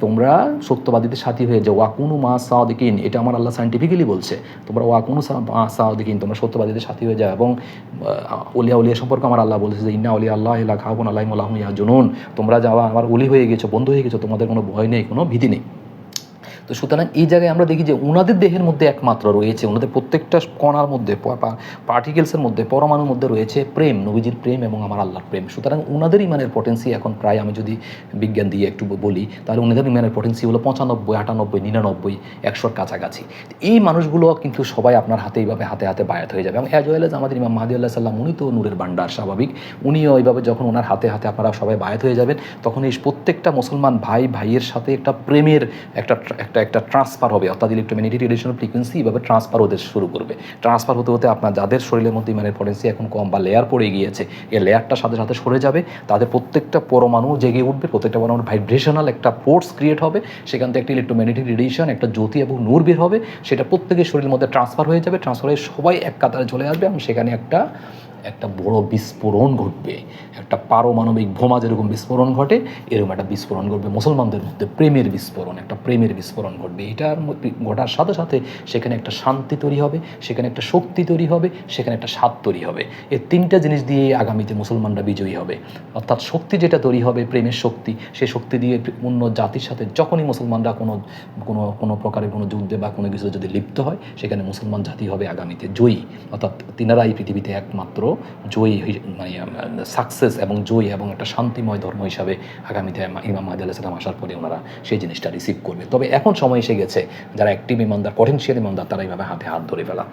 S1: তোমরা সত্যবাদীদের সাথী হয়ে যাও, ওয়াকুনু মা সাদিকিন। এটা আমার আল্লাহ সায়েন্টিফিক্যালি বলছে, তোমরা ওয়াকুনু মা সাদিকিন, তোমরা সত্যবাদীদের সাথী হয়ে যাও। এবং উলিয়া সম্পর্কে আমার আল্লাহ বলেছে যে ইন্না উলিয়া আল্লাহ লা খাউফুন আলাইহিম ওয়া লা হুম ইয়াহজানুন, তোমরা যাওয়া আমার ওলি হয়ে গেছো, বন্ধু হয়ে গেছো, তোমাদের কোনো ভয় নেই, কোনো ভীতি নেই। তো সুতরাং এই জায়গায় আমরা দেখি যে ওনাদের দেহের মধ্যে একমাত্র রয়েছে, ওনাদের প্রত্যেকটা কণার মধ্যে, পার্টিকেলসের মধ্যে, পরমাণুর মধ্যে রয়েছে প্রেম, নবীজির প্রেম এবং আমার আল্লাহর প্রেম। সুতরাং ওনাদের ইমানের পটেন্সি এখন প্রায়, আমি যদি বিজ্ঞান দিয়ে একটু বলি, তাহলে ওনাদের ইমানের পটেন্সি হলো 95, 98, 99, 100-র কাছাকাছি। এই মানুষগুলো কিন্তু সবাই আপনার হাতে এইভাবে হাতে হাতে বায়াত হয়ে যাবে। এবং অ্যাজ ওয়েল এজ আমাদের ইমাম মাহদী আলাইহিস সালাম, উনি তো নূরের ভান্ডার, স্বাভাবিক, উনিও এইভাবে যখন ওনার হাতে হাতে আপনারা সবাই বায়াত হয়ে যাবেন, তখন এই প্রত্যেকটা মুসলমান ভাইয়ের সাথে একটা প্রেমের একটা ট্রান্সফার হবে। অর্থাৎ ইলেকট্রোম্যাগনেটিক রেডিয়েশন ফ্রিকোয়েন্সি এভাবে ট্রান্সফার হতে শুরু করবে। ট্রান্সফার হতে হতে আপনার যাদের শরীরের মধ্যে ইমানের পটেন্সি এখন কম বা লেয়ার পড়ে গিয়েছে, এই লেয়ারটার সাথে সাথে সরে যাবে, তাদের প্রত্যেকটা পরমাণু জেগে উঠবে, প্রত্যেকটা পরমাণুর ভাইব্রেশনাল একটা ফোর্স ক্রিয়েট হবে, সেখান থেকে একটা ইলেকট্রোম্যাগনেটিক রেডিয়েশন, একটা জ্যোতি এবং নূর বের হবে, সেটা প্রত্যেকের শরীরের মধ্যে ট্রান্সফার হয়ে যাবে। ট্রান্সফার হয়ে সবাই এক কাতারে চলে আসবে এবং সেখানে একটা বড় বিস্ফোরণ ঘটবে। একটা পারমাণবিক বোমা যেরকম বিস্ফোরণ ঘটে, এরকম একটা বিস্ফোরণ ঘটবে মুসলমানদের মধ্যে, প্রেমের বিস্ফোরণ ঘটবে। এটার ঘটার সাথে সাথে সেখানে একটা শান্তি তৈরি হবে, সেখানে একটা শক্তি তৈরি হবে, সেখানে একটা স্বাদ তৈরি হবে। এই তিনটা জিনিস দিয়ে আগামীতে মুসলমানরা বিজয়ী হবে। অর্থাৎ শক্তি যেটা তৈরি হবে, প্রেমের শক্তি, সেই শক্তি দিয়ে অন্য জাতির সাথে যখনই মুসলমানরা কোনো প্রকারের কোনো যুদ্ধে বা কোনো কিছু যদি লিপ্ত হয়, সেখানে মুসলমান জাতি হবে আগামীতে জয়ী। অর্থাৎ তিনারা এই পৃথিবীতে একমাত্র জয়ী, মানে সাকসেস এবং জয়ী এবং একটা শান্তিময় ধর্ম হিসাবে আগামীতে ইমাম মাহদী আলাইহিস সালাম আসার পরে ওনারা সেই জিনিসটা রিসিভ করবে। তবে এখন সময় এসে গেছে যারা অ্যাক্টিভ ইমানদার, পটেনশিয়াল ইমানদার, তারা এইভাবে হাতে হাত ধরে ফেলা।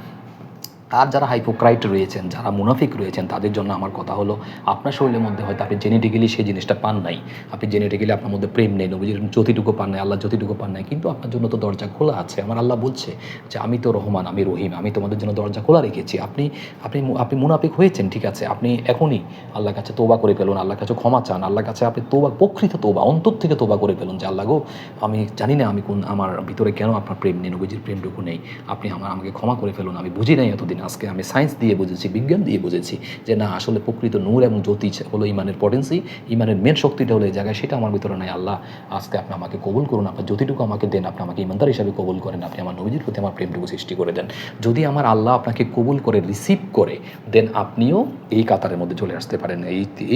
S1: আর যারা হাইপোক্রাইট রয়েছেন, যারা মুনাফিক রয়েছেন, তাদের জন্য আমার কথা হলো, আপনার শরীরের মধ্যে হয়তো আপনি জেনেটিক্যালি সেই জিনিসটা পান নাই, আপনি জেনেটিক্যালি আপনার মধ্যে প্রেম নেই, নবীজির যতটুকু পান নাই, আল্লাহ যতটুকু পান নাই, কিন্তু আপনার জন্য তো দরজা খোলা আছে। আমার আল্লাহ বলছে যে আমি তো রহমান, আমি রহিম, আমি তোমাদের জন্য দরজা খোলা রেখেছি। আপনি আপনি আপনি মুনাফিক হয়েছেন, ঠিক আছে, আপনি এখনই আল্লাহর কাছে তোবা করে ফেলুন, আল্লাহর কাছে ক্ষমা চান, আল্লাহর কাছে আপনি তোবা, প্রকৃত তোবা, অন্তর থেকে তোবা করে ফেলুন যে আল্লাহ গো, আমি জানি না আমি কোন, আমার ভিতরে কেন আপনার প্রেম নেই, নবীজির প্রেমটুকু নেই, আপনি আমাকে ক্ষমা করে ফেলুন, আমি বুঝি নাই এতদিন, আজকে আমি সায়েন্স দিয়ে বুঝেছি, বিজ্ঞান দিয়ে বুঝেছি যে না, আসলে প্রকৃত নূর এবং জ্যোতি হলো ইমানের পটেন্সি, ইমানের মেন শক্তিটা হলো এই জায়গায়, সেটা আমার ভিতরে নাই। আল্লাহ আজকে আপনি আমাকে কবুল করুন, আপনার জ্যোতিটুকু আমাকে দেন, আপনি আমাকে ইমানদার হিসাবে কবুল করেন, আপনি আমার নবীজির প্রতি আমার প্রেমটুকু সৃষ্টি করে দেন। যদি আমার আল্লাহ আপনাকে কবুল করে, রিসিভ করে দেন, আপনিও এই কাতারের মধ্যে চলে আসতে পারেন।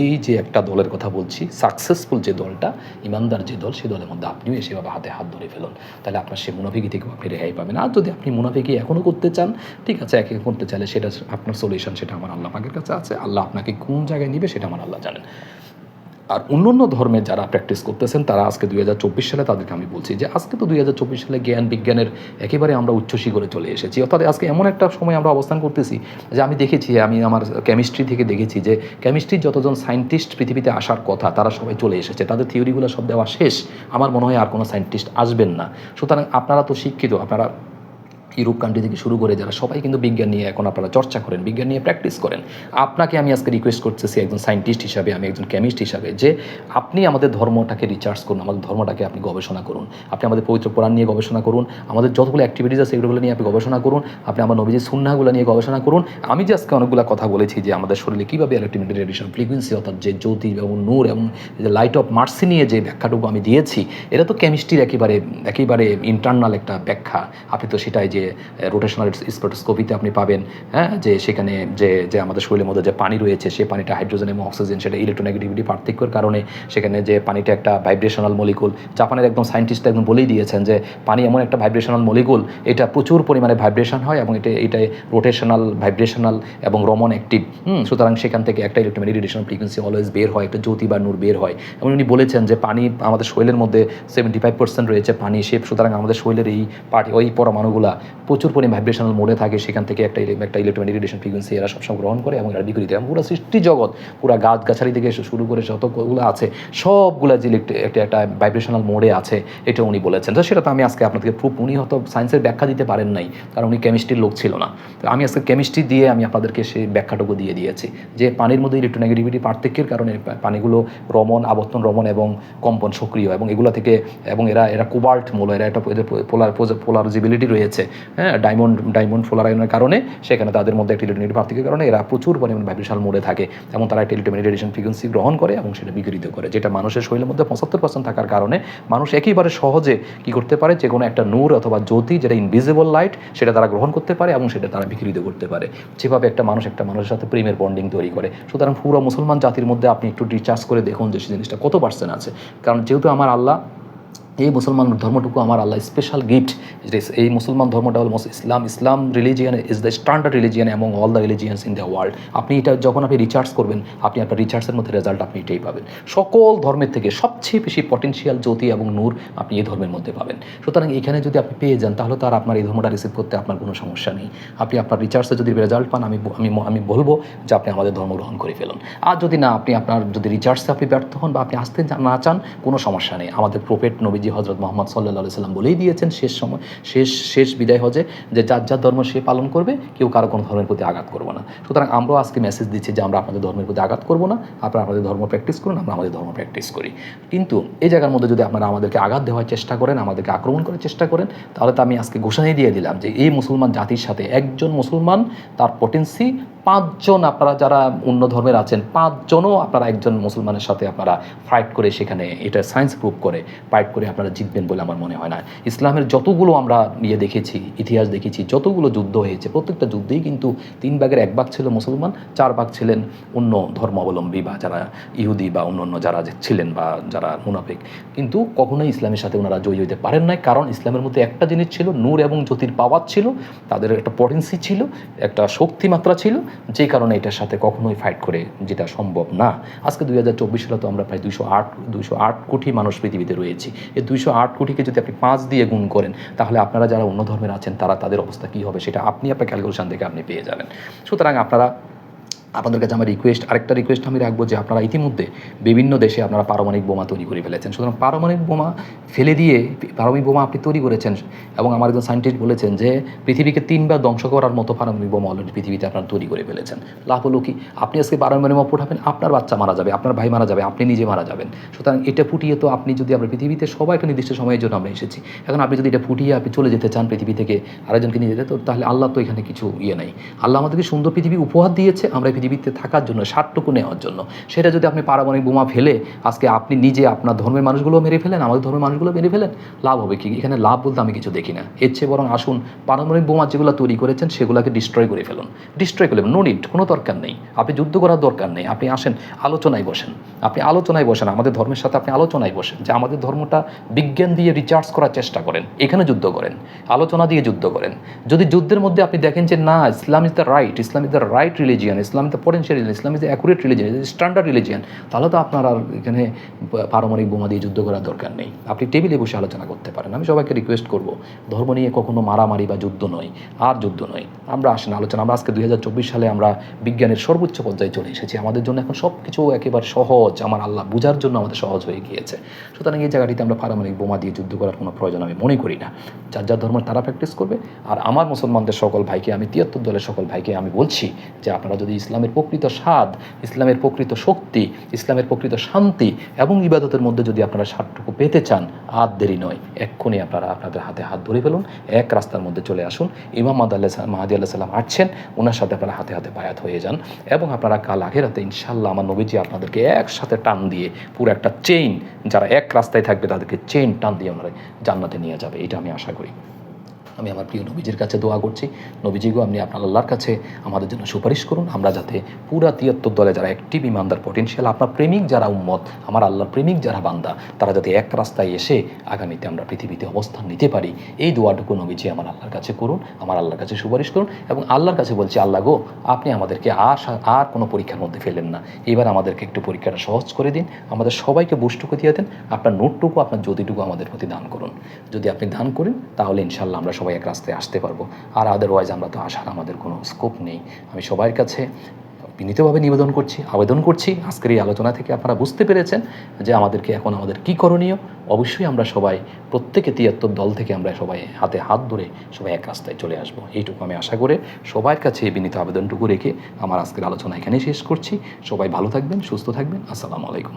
S1: এই যে একটা দলের কথা বলছি, সাকসেসফুল যে দলটা, ইমানদার যে দল, সেই দলের মধ্যে আপনিও এসেভাবে হাতে হাত ধরে ফেলুন, তাহলে আপনার সেই মুনাফিকি থেকে আপনি রেহাই পাবেন। আর যদি আপনি মুনাফিকি এখনও করতে চান, ঠিক আছে, একে করতে চাইলে সেটা আপনার সলিউশন, সেটা আমার আল্লাহ পাকের কাছে আছে। আল্লাহ আপনাকে কোন জায়গায় নিবে সেটা আমার আল্লাহ জানেন। আর অন্য ধর্মের যারা প্র্যাকটিস করতেছেন, তারা আজকে 2024 সালে, তাদেরকে আমি বলছি যে আজকে তো 2024 সালে জ্ঞান বিজ্ঞানের একেবারে আমরা উচ্ছ্বসিত চলে এসেছি। অর্থাৎ আজকে এমন একটা সময় আমরা অবস্থান করতেছি যে আমি দেখেছি, আমি আমার কেমিস্ট্রি থেকে দেখেছি যে কেমিস্ট্রির যতজন সায়েন্টিস্ট পৃথিবীতে আসার কথা, তারা সবাই চলে এসেছে, তাদের থিওরিগুলো সব দেওয়া শেষ। আমার মনে হয় আর কোনো সায়েন্টিস্ট আসবেন না। সুতরাং আপনারা তো শিক্ষিত, আপনারা ইউরোপ কান্ট্রি থেকে শুরু করে যারা, সবাই কিন্তু বিজ্ঞান নিয়ে এখন আপনারা চর্চা করেন, বিজ্ঞান নিয়ে প্র্যাকটিস করেন। আপনাকে আমি আজকে রিকোয়েস্ট করতেছি একজন সায়েন্টিস্ট হিসাবে, আমি একজন কেমিস্ট হিসাবে, যে আপনি আমাদের ধর্মটাকে রিসার্চ করুন, আমাদের ধর্মটাকে আপনি গবেষণা করুন, আপনি আমাদের পবিত্র কোরআন নিয়ে গবেষণা করুন, আমাদের যতগুলো অ্যাক্টিভিটিস আছে এগুলো নিয়ে আপনি গবেষণা করুন, আপনি আমার নবীজির সুন্নাহগুলো নিয়ে গবেষণা করুন। আমি যে আজকে অনেকগুলো কথা বলেছি যে আমাদের শরীরে কীভাবে ইলেকট্রোম্যাগনেটিক রেডিয়েশন ফ্রিকোয়েন্সি, অর্থাৎ যে জ্যোতি এবং নূর এবং যে লাইট অফ মার্সি নিয়ে যে ব্যাখ্যাটুকু আমি দিয়েছি, এটা তো কেমিস্ট্রির একেবারে ইন্টারনাল একটা ব্যাখ্যা। আপনি তো সেটাই যে রোটেশনাল স্পেকট্রোস্কোপিতে আপনি পাবেন, হ্যাঁ, যে সেখানে যে আমাদের শরীরের মধ্যে যে পানি রয়েছে, সেই পানিটা হাইড্রোজেন এবং অক্সিজেন, সেটা ইলেকট্রোনেগেটিভিটি পার্থক্যের কারণে সেখানে যে পানিটা একটা ভাইব্রেশনাল মলিকুল। জাপানের একদম সায়েন্টিস্ট একদম বলেই দিয়েছেন যে পানি এমন একটা ভাইব্রেশনাল মলিকুল, এটা প্রচুর পরিমাণে ভাইব্রেশন হয় এবং এটাই রোটেশনাল, ভাইব্রেশনাল এবং রমন অ্যাক্টিভ। সুতরাং সেখান থেকে একটা ইলেকট্রোম্যাগনেটিক রেডিয়েশন ফ্রিকোয়েন্সি অলওয়েজ বের হয়, একটা জ্যোতি বা নূর বের হয়। এবং উনি বলেছেন যে পানি আমাদের শরীরের মধ্যে 75% রয়েছে পানি, সুতরাং আমাদের শরীরের ওই পরমাণুগুলা প্রচুর পরিমাণে ভাইব্রেশনাল মোডে থাকে, সেখান থেকে একটা ইলেকট্রোম্যাগনেটিক রেডিয়েশন ফ্রিকোয়েন্সি এরা সবসময় গ্রহণ করে এবং এরা বিকৃত। এবং পুরো সৃষ্টি জগৎ, পুরো গাছগাছালি থেকে শুরু করে যতগুলো আছে সবগুলো যে একটা ভাইব্রেশনাল মোডে আছে, এটা উনি বলেছেন। তো সেটা তো আমি আজকে আপনাদেরকে প্রুফ, উনি হয়তো সায়েন্সের ব্যাখ্যা দিতে পারেন নাই, কারণ উনি কেমিস্ট্রির লোক ছিল না। তো আমি আজকে কেমিস্ট্রি দিয়ে আমি আপনাদেরকে সেই ব্যাখ্যাটুকু দিয়ে দিয়েছি যে পানির মধ্যে ইলেকট্রোনেগেটিভিটি পার্থক্যের কারণে পানিগুলো রমন, আবর্তন রমন এবং কম্পন সক্রিয়, এবং এগুলো থেকে, এবং এরা কোবাল্ট মূল, এরা একটা পোলারিজিবিলিটি রয়েছে, হ্যাঁ, ডায়মন্ড ফ্লোরাইনের কারণে সেখানে তাদের মধ্যে একটা ইলেকট্রোনেগেটিভ পার্থক্যের কারণে এরা প্রচুর পরিমাণ ভাইব্রেশনাল মোডে থাকে এবং তারা একটা ইলেকট্রোম্যাগনেটিক রেডিয়েশন ফ্রিকোয়েন্সি গ্রহণ করে এবং সেটা বিকৃত করে, যেটা মানুষের শরীরের মধ্যে 75% থাকার কারণে মানুষ একেবারে সহজে কী করতে পারে, যে কোনো একটা নূর অথবা জ্যোতি, যেটা ইনভিজিবল লাইট, সেটা তারা গ্রহণ করতে পারে এবং সেটা তারা বিকৃত করতে পারে। যেভাবে একটা মানুষের সাথে প্রেমের বন্ডিং তৈরি করে। সুতরাং পুরো মুসলমান জাতির মধ্যে আপনি একটু রিচার্জ করে দেখুন যে সেই জিনিসটা কত পার্সেন্ট আছে। কারণ যেহেতু আমার আল্লাহ, এই মুসলমান ধর্মটুকু আমার আল্লাহ স্পেশাল গিফট। এই মুসলমান ধর্মটা হল Islam religion is the standard religion among all the religions in the world. আপনি এটা যখন আপনি রিচার্জ করবেন, আপনি আপনার রিচার্জের মধ্যে রেজাল্ট আপনি এটাই পাবেন। সকল ধর্মের থেকে সবচেয়ে বেশি পটেনশিয়াল জ্যোতি এবং নূর আপনি এই ধর্মের মধ্যে পাবেন। সুতরাং এখানে যদি আপনি পেয়ে যান, তাহলে তো আর আপনার এই ধর্মটা রিসিভ করতে আপনার কোনো সমস্যা নেই। আপনি আপনার রিচার্জে যদি রেজাল্ট পান, আমি বলবো যে আপনি আমাদের ধর্ম গ্রহণ করে ফেলুন। আর যদি না, আপনার যদি রিচার্জে আপনি ব্যর্থ হন বা আপনি আসতে না চান, কোনো সমস্যা নেই। আমাদের প্রফেট নবীজি হযরত মুহাম্মদ সাল্লাল্লাহু আলাইহি সাল্লাম বলেই দিয়েছেন শেষ বিদায় হজে, যে যার ধর্ম সে পালন করবে, কেউ কারো কোনো ধর্মের প্রতি আঘাত করবো না। সুতরাং আমরাও আজকে মেসেজ দিচ্ছি যে আমরা আপনাদের ধর্মের প্রতি আঘাত করবো না, আপনারা আপনাদের ধর্ম প্র্যাকটিস করুন, আমরা আমাদের ধর্ম প্র্যাকটিস করি। কিন্তু এই জায়গার মধ্যে যদি আপনারা আমাদেরকে আঘাত দেওয়ার চেষ্টা করেন, আমাদেরকে আক্রমণ করার চেষ্টা করেন, তাহলে তো আমি আজকে ঘোষণাই দিয়ে দিলাম যে এই মুসলমান জাতির সাথে একজন মুসলমান, তার পটেন্সি 5 জন, আপনারা যারা অন্য ধর্মের আছেন 5 জনও আপনারা একজন মুসলমানের সাথে আপনারা ফাইট করে, সেখানে এটা সায়েন্স প্রুভ করে ফাইট করে আপনারা জিতবেন বলে আমার মনে হয় না। ইসলামের যতগুলো আমরা দেখেছি, ইতিহাস দেখেছি, যতগুলো যুদ্ধ হয়েছে, প্রত্যেকটা যুদ্ধেই কিন্তু 3 ভাগের 1 ভাগ ছিল মুসলমান, 4 ভাগ ছিলেন অন্য ধর্মাবলম্বী বা যারা ইহুদি বা অন্য যারা ছিলেন বা যারা মুনাফিক। কিন্তু কখনোই ইসলামের সাথে ওনারা জয়ী হতে পারেন নাই, কারণ ইসলামের মধ্যে একটা জিনিস ছিল, নূর এবং জ্যোতির পাওয়ার ছিল, তাদের একটা পটেন্সি ছিল, একটা শক্তিমাত্রা ছিল, যে কারণে এটার সাথে কখনোই ফাইট করে যেটা সম্ভব না। আজকে 2024 সালে তো আমরা প্রায় 208 কোটি মানুষ পৃথিবীতে রয়েছি। এই 208 কোটিকে যদি আপনি 5 দিয়ে গুণ করেন, তাহলে আপনারা যারা অন্য ধর্মের আছেন তাদের অবস্থা কী হবে সেটা আপনি আপনার ক্যালকুলেশন থেকে আপনি পেয়ে যাবেন। সুতরাং আপনাদের কাছে আমার আরেকটা রিকোয়েস্ট আমি রাখবো যে আপনারা ইতিমধ্যে বিভিন্ন দেশে আপনারা পারমাণবিক বোমা তৈরি করে ফেলেছেন। সুতরাং পারমাণবিক বোমা পারমাণবিক বোমা আপনি তৈরি করেছেন, এবং আমার একজন সায়েন্টিস্ট বলেছেন যে পৃথিবীকে 3 বার ধ্বংস করার মতো পারমাণবিক বোমা অলরেডি পৃথিবীতে আপনারা তৈরি করে ফেলেছেন। লাভ হলো কি? আপনি আজকে পারমাণবিক বোমা ফুটাবেন, আপনার বাচ্চা মারা যাবে, আপনার ভাই মারা যাবে, আপনি নিজে মারা যাবেন। সুতরাং এটা ফুটিয়ে তো আপনি যদি আমরা পৃথিবীতে সবাই একটা নির্দিষ্ট সময়ের জন্য আমরা এসেছি, এখন আপনি যদি এটা ফুটিয়ে আপনি চলে যেতে চান পৃথিবী থেকে আরেকজনকে নিয়ে যেতে, তো তাহলে আল্লাহ তো এখানে কিছু নাই। আল্লাহ আমাদেরকে সুন্দর পৃথিবী উপহার দিয়েছে আমরা পৃথিবীতে থাকার জন্য, স্বার্থটুকু নেওয়ার জন্য। সেটা যদি আপনি পারমাণবিক বোমা ফেলে আজকে আপনি নিজে আপনার ধর্মের মানুষগুলো মেরে ফেলেন, আমাদের ধর্মের মানুষগুলো মেরে ফেলেন, লাভ হবে কি? এখানে লাভ বলতে আমি কিছু দেখি না। এর চেয়ে বরং আসুন পারমাণবিক বোমা যেগুলো তৈরি করেছেন সেগুলোকে ডিস্ট্রয় করে ফেলুন। নো নিড, কোনো দরকার নেই, আপনি যুদ্ধ করার দরকার নেই। আপনি আসেন আলোচনায় বসেন, আমাদের ধর্মের সাথে আপনি আলোচনায় বসেন, যে আমাদের ধর্মটা বিজ্ঞান দিয়ে রিচার্জ করার চেষ্টা করেন, এখানে যুদ্ধ করেন, আলোচনা দিয়ে যুদ্ধ করেন। যদি যুদ্ধের মধ্যে আপনি দেখেন যে না, Islam is the right religion, Islam is the potential religion, Islam is the accurate religion, standard religion, তাহলে তো আপনার আর এখানে পারমাণবিক বোমা দিয়ে যুদ্ধ করার দরকার নেই। আপনি টেবিলে বসে আলোচনা করতে পারেন। আমি সবাইকে রিকোয়েস্ট করব, ধর্ম নিয়ে কখনো মারামারি বা যুদ্ধ নয়, আমরা আসেন আলোচনা। আমরা আজকে 2024 সালে আমরা বিজ্ঞানের সর্বোচ্চ পর্যায়ে চলে এসেছি। আমাদের জন্য এখন সব কিছু একেবারে সহজ, আমার আল্লাহ বোঝার জন্য আমাদের সহজ হয়ে গিয়েছে। সুতরাং এই জায়গাটিতে আমরা পারমাণবিক বোমা দিয়ে যুদ্ধ করার কোনো প্রয়োজন আমি মনে করি না। যার ধর্ম তারা প্র্যাকটিস করবে। আর আমার মুসলমানদের সকল ভাইকে, আমি 73 দলের সকল ভাইকে আমি বলছি যে আপনারা যদি ইসলামের প্রকৃত স্বাদ, ইসলামের প্রকৃত শক্তি, ইসলামের প্রকৃত শান্তি এবং ইবাদতের মধ্যে যদি আপনারা স্বাদটুকু পেতে চান, আর দেরি নয়, এক্ষুনি আপনারা আপনাদের হাতে হাত ধরে ফেলুন, এক রাস্তার মধ্যে চলে আসুন। ইমাম মাহদী আলাইহিস সালাম আসছেন, ওনার সাথে আপনারা হাতে হাতে বায়াত হয়ে যান, এবং আপনারা কাল আখিরাতে ইনশাআল্লাহ আমার নবীজি আপনাদেরকে একসাথে টান দিয়ে পুরো একটা চেইন, যারা এক রাস্তায় থাকবে তাদেরকে চেইন টান দিয়ে ওনারা জান্নাতে নিয়ে যাবে, এটা আমি আশা করি। আমি আমার প্রিয় নবীজির কাছে দোয়া করছি, নবীজিগো আপনি আপনার আল্লাহর কাছে আমাদের জন্য সুপারিশ করুন, আমরা যাতে পুরা 73 দলে যারা অ্যাক্টিভ ইমানদার পটেনশিয়াল, আপনার প্রেমিক যারা উম্মত, আমার আল্লাহর প্রেমিক যারা বান্দা, তারা যাতে এক রাস্তায় এসে আগামীতে আমরা পৃথিবীতে অবস্থান নিতে পারি, এই দোয়াটুকু নবীজি আমার আল্লাহর কাছে করুন, আমার আল্লাহর কাছে সুপারিশ করুন। এবং আল্লাহর কাছে বলছি, আল্লাহ গো, আপনি আমাদেরকে আর কোনো পরীক্ষার মধ্যে ফেলেন না, এবার আমাদেরকে একটু পরীক্ষাটা সহজ করে দিন, আমাদের সবাইকে বুঝটুকু দিয়ে দেন, আপনার নোটটুকু, আপনার জ্যোতিটুকু আমাদের প্রতি দান করুন। যদি আপনি দান করেন তাহলে ইনশাআল্লাহ আমরা সবাই এক রাস্তায় আসতে পারবো, আর আদারওয়াইজ আমরা তো আসার আমাদের কোনো স্কোপ নেই। আমি সবার কাছে বিনীতভাবে আবেদন করছি, আজকের এই আলোচনা থেকে আপনারা বুঝতে পেরেছেন যে আমাদের কী করণীয়। অবশ্যই আমরা সবাই প্রত্যেকে 73 দল থেকে আমরা সবাই হাতে হাত ধরে সবাই এক রাস্তায় চলে আসব, এইটুকু আমি আশা করে সবার কাছে এই বিনীত আবেদনটুকু রেখে আমার আজকের আলোচনা এখানেই শেষ করছি। সবাই ভালো থাকবেন, সুস্থ থাকবেন। আসসালামু আলাইকুম।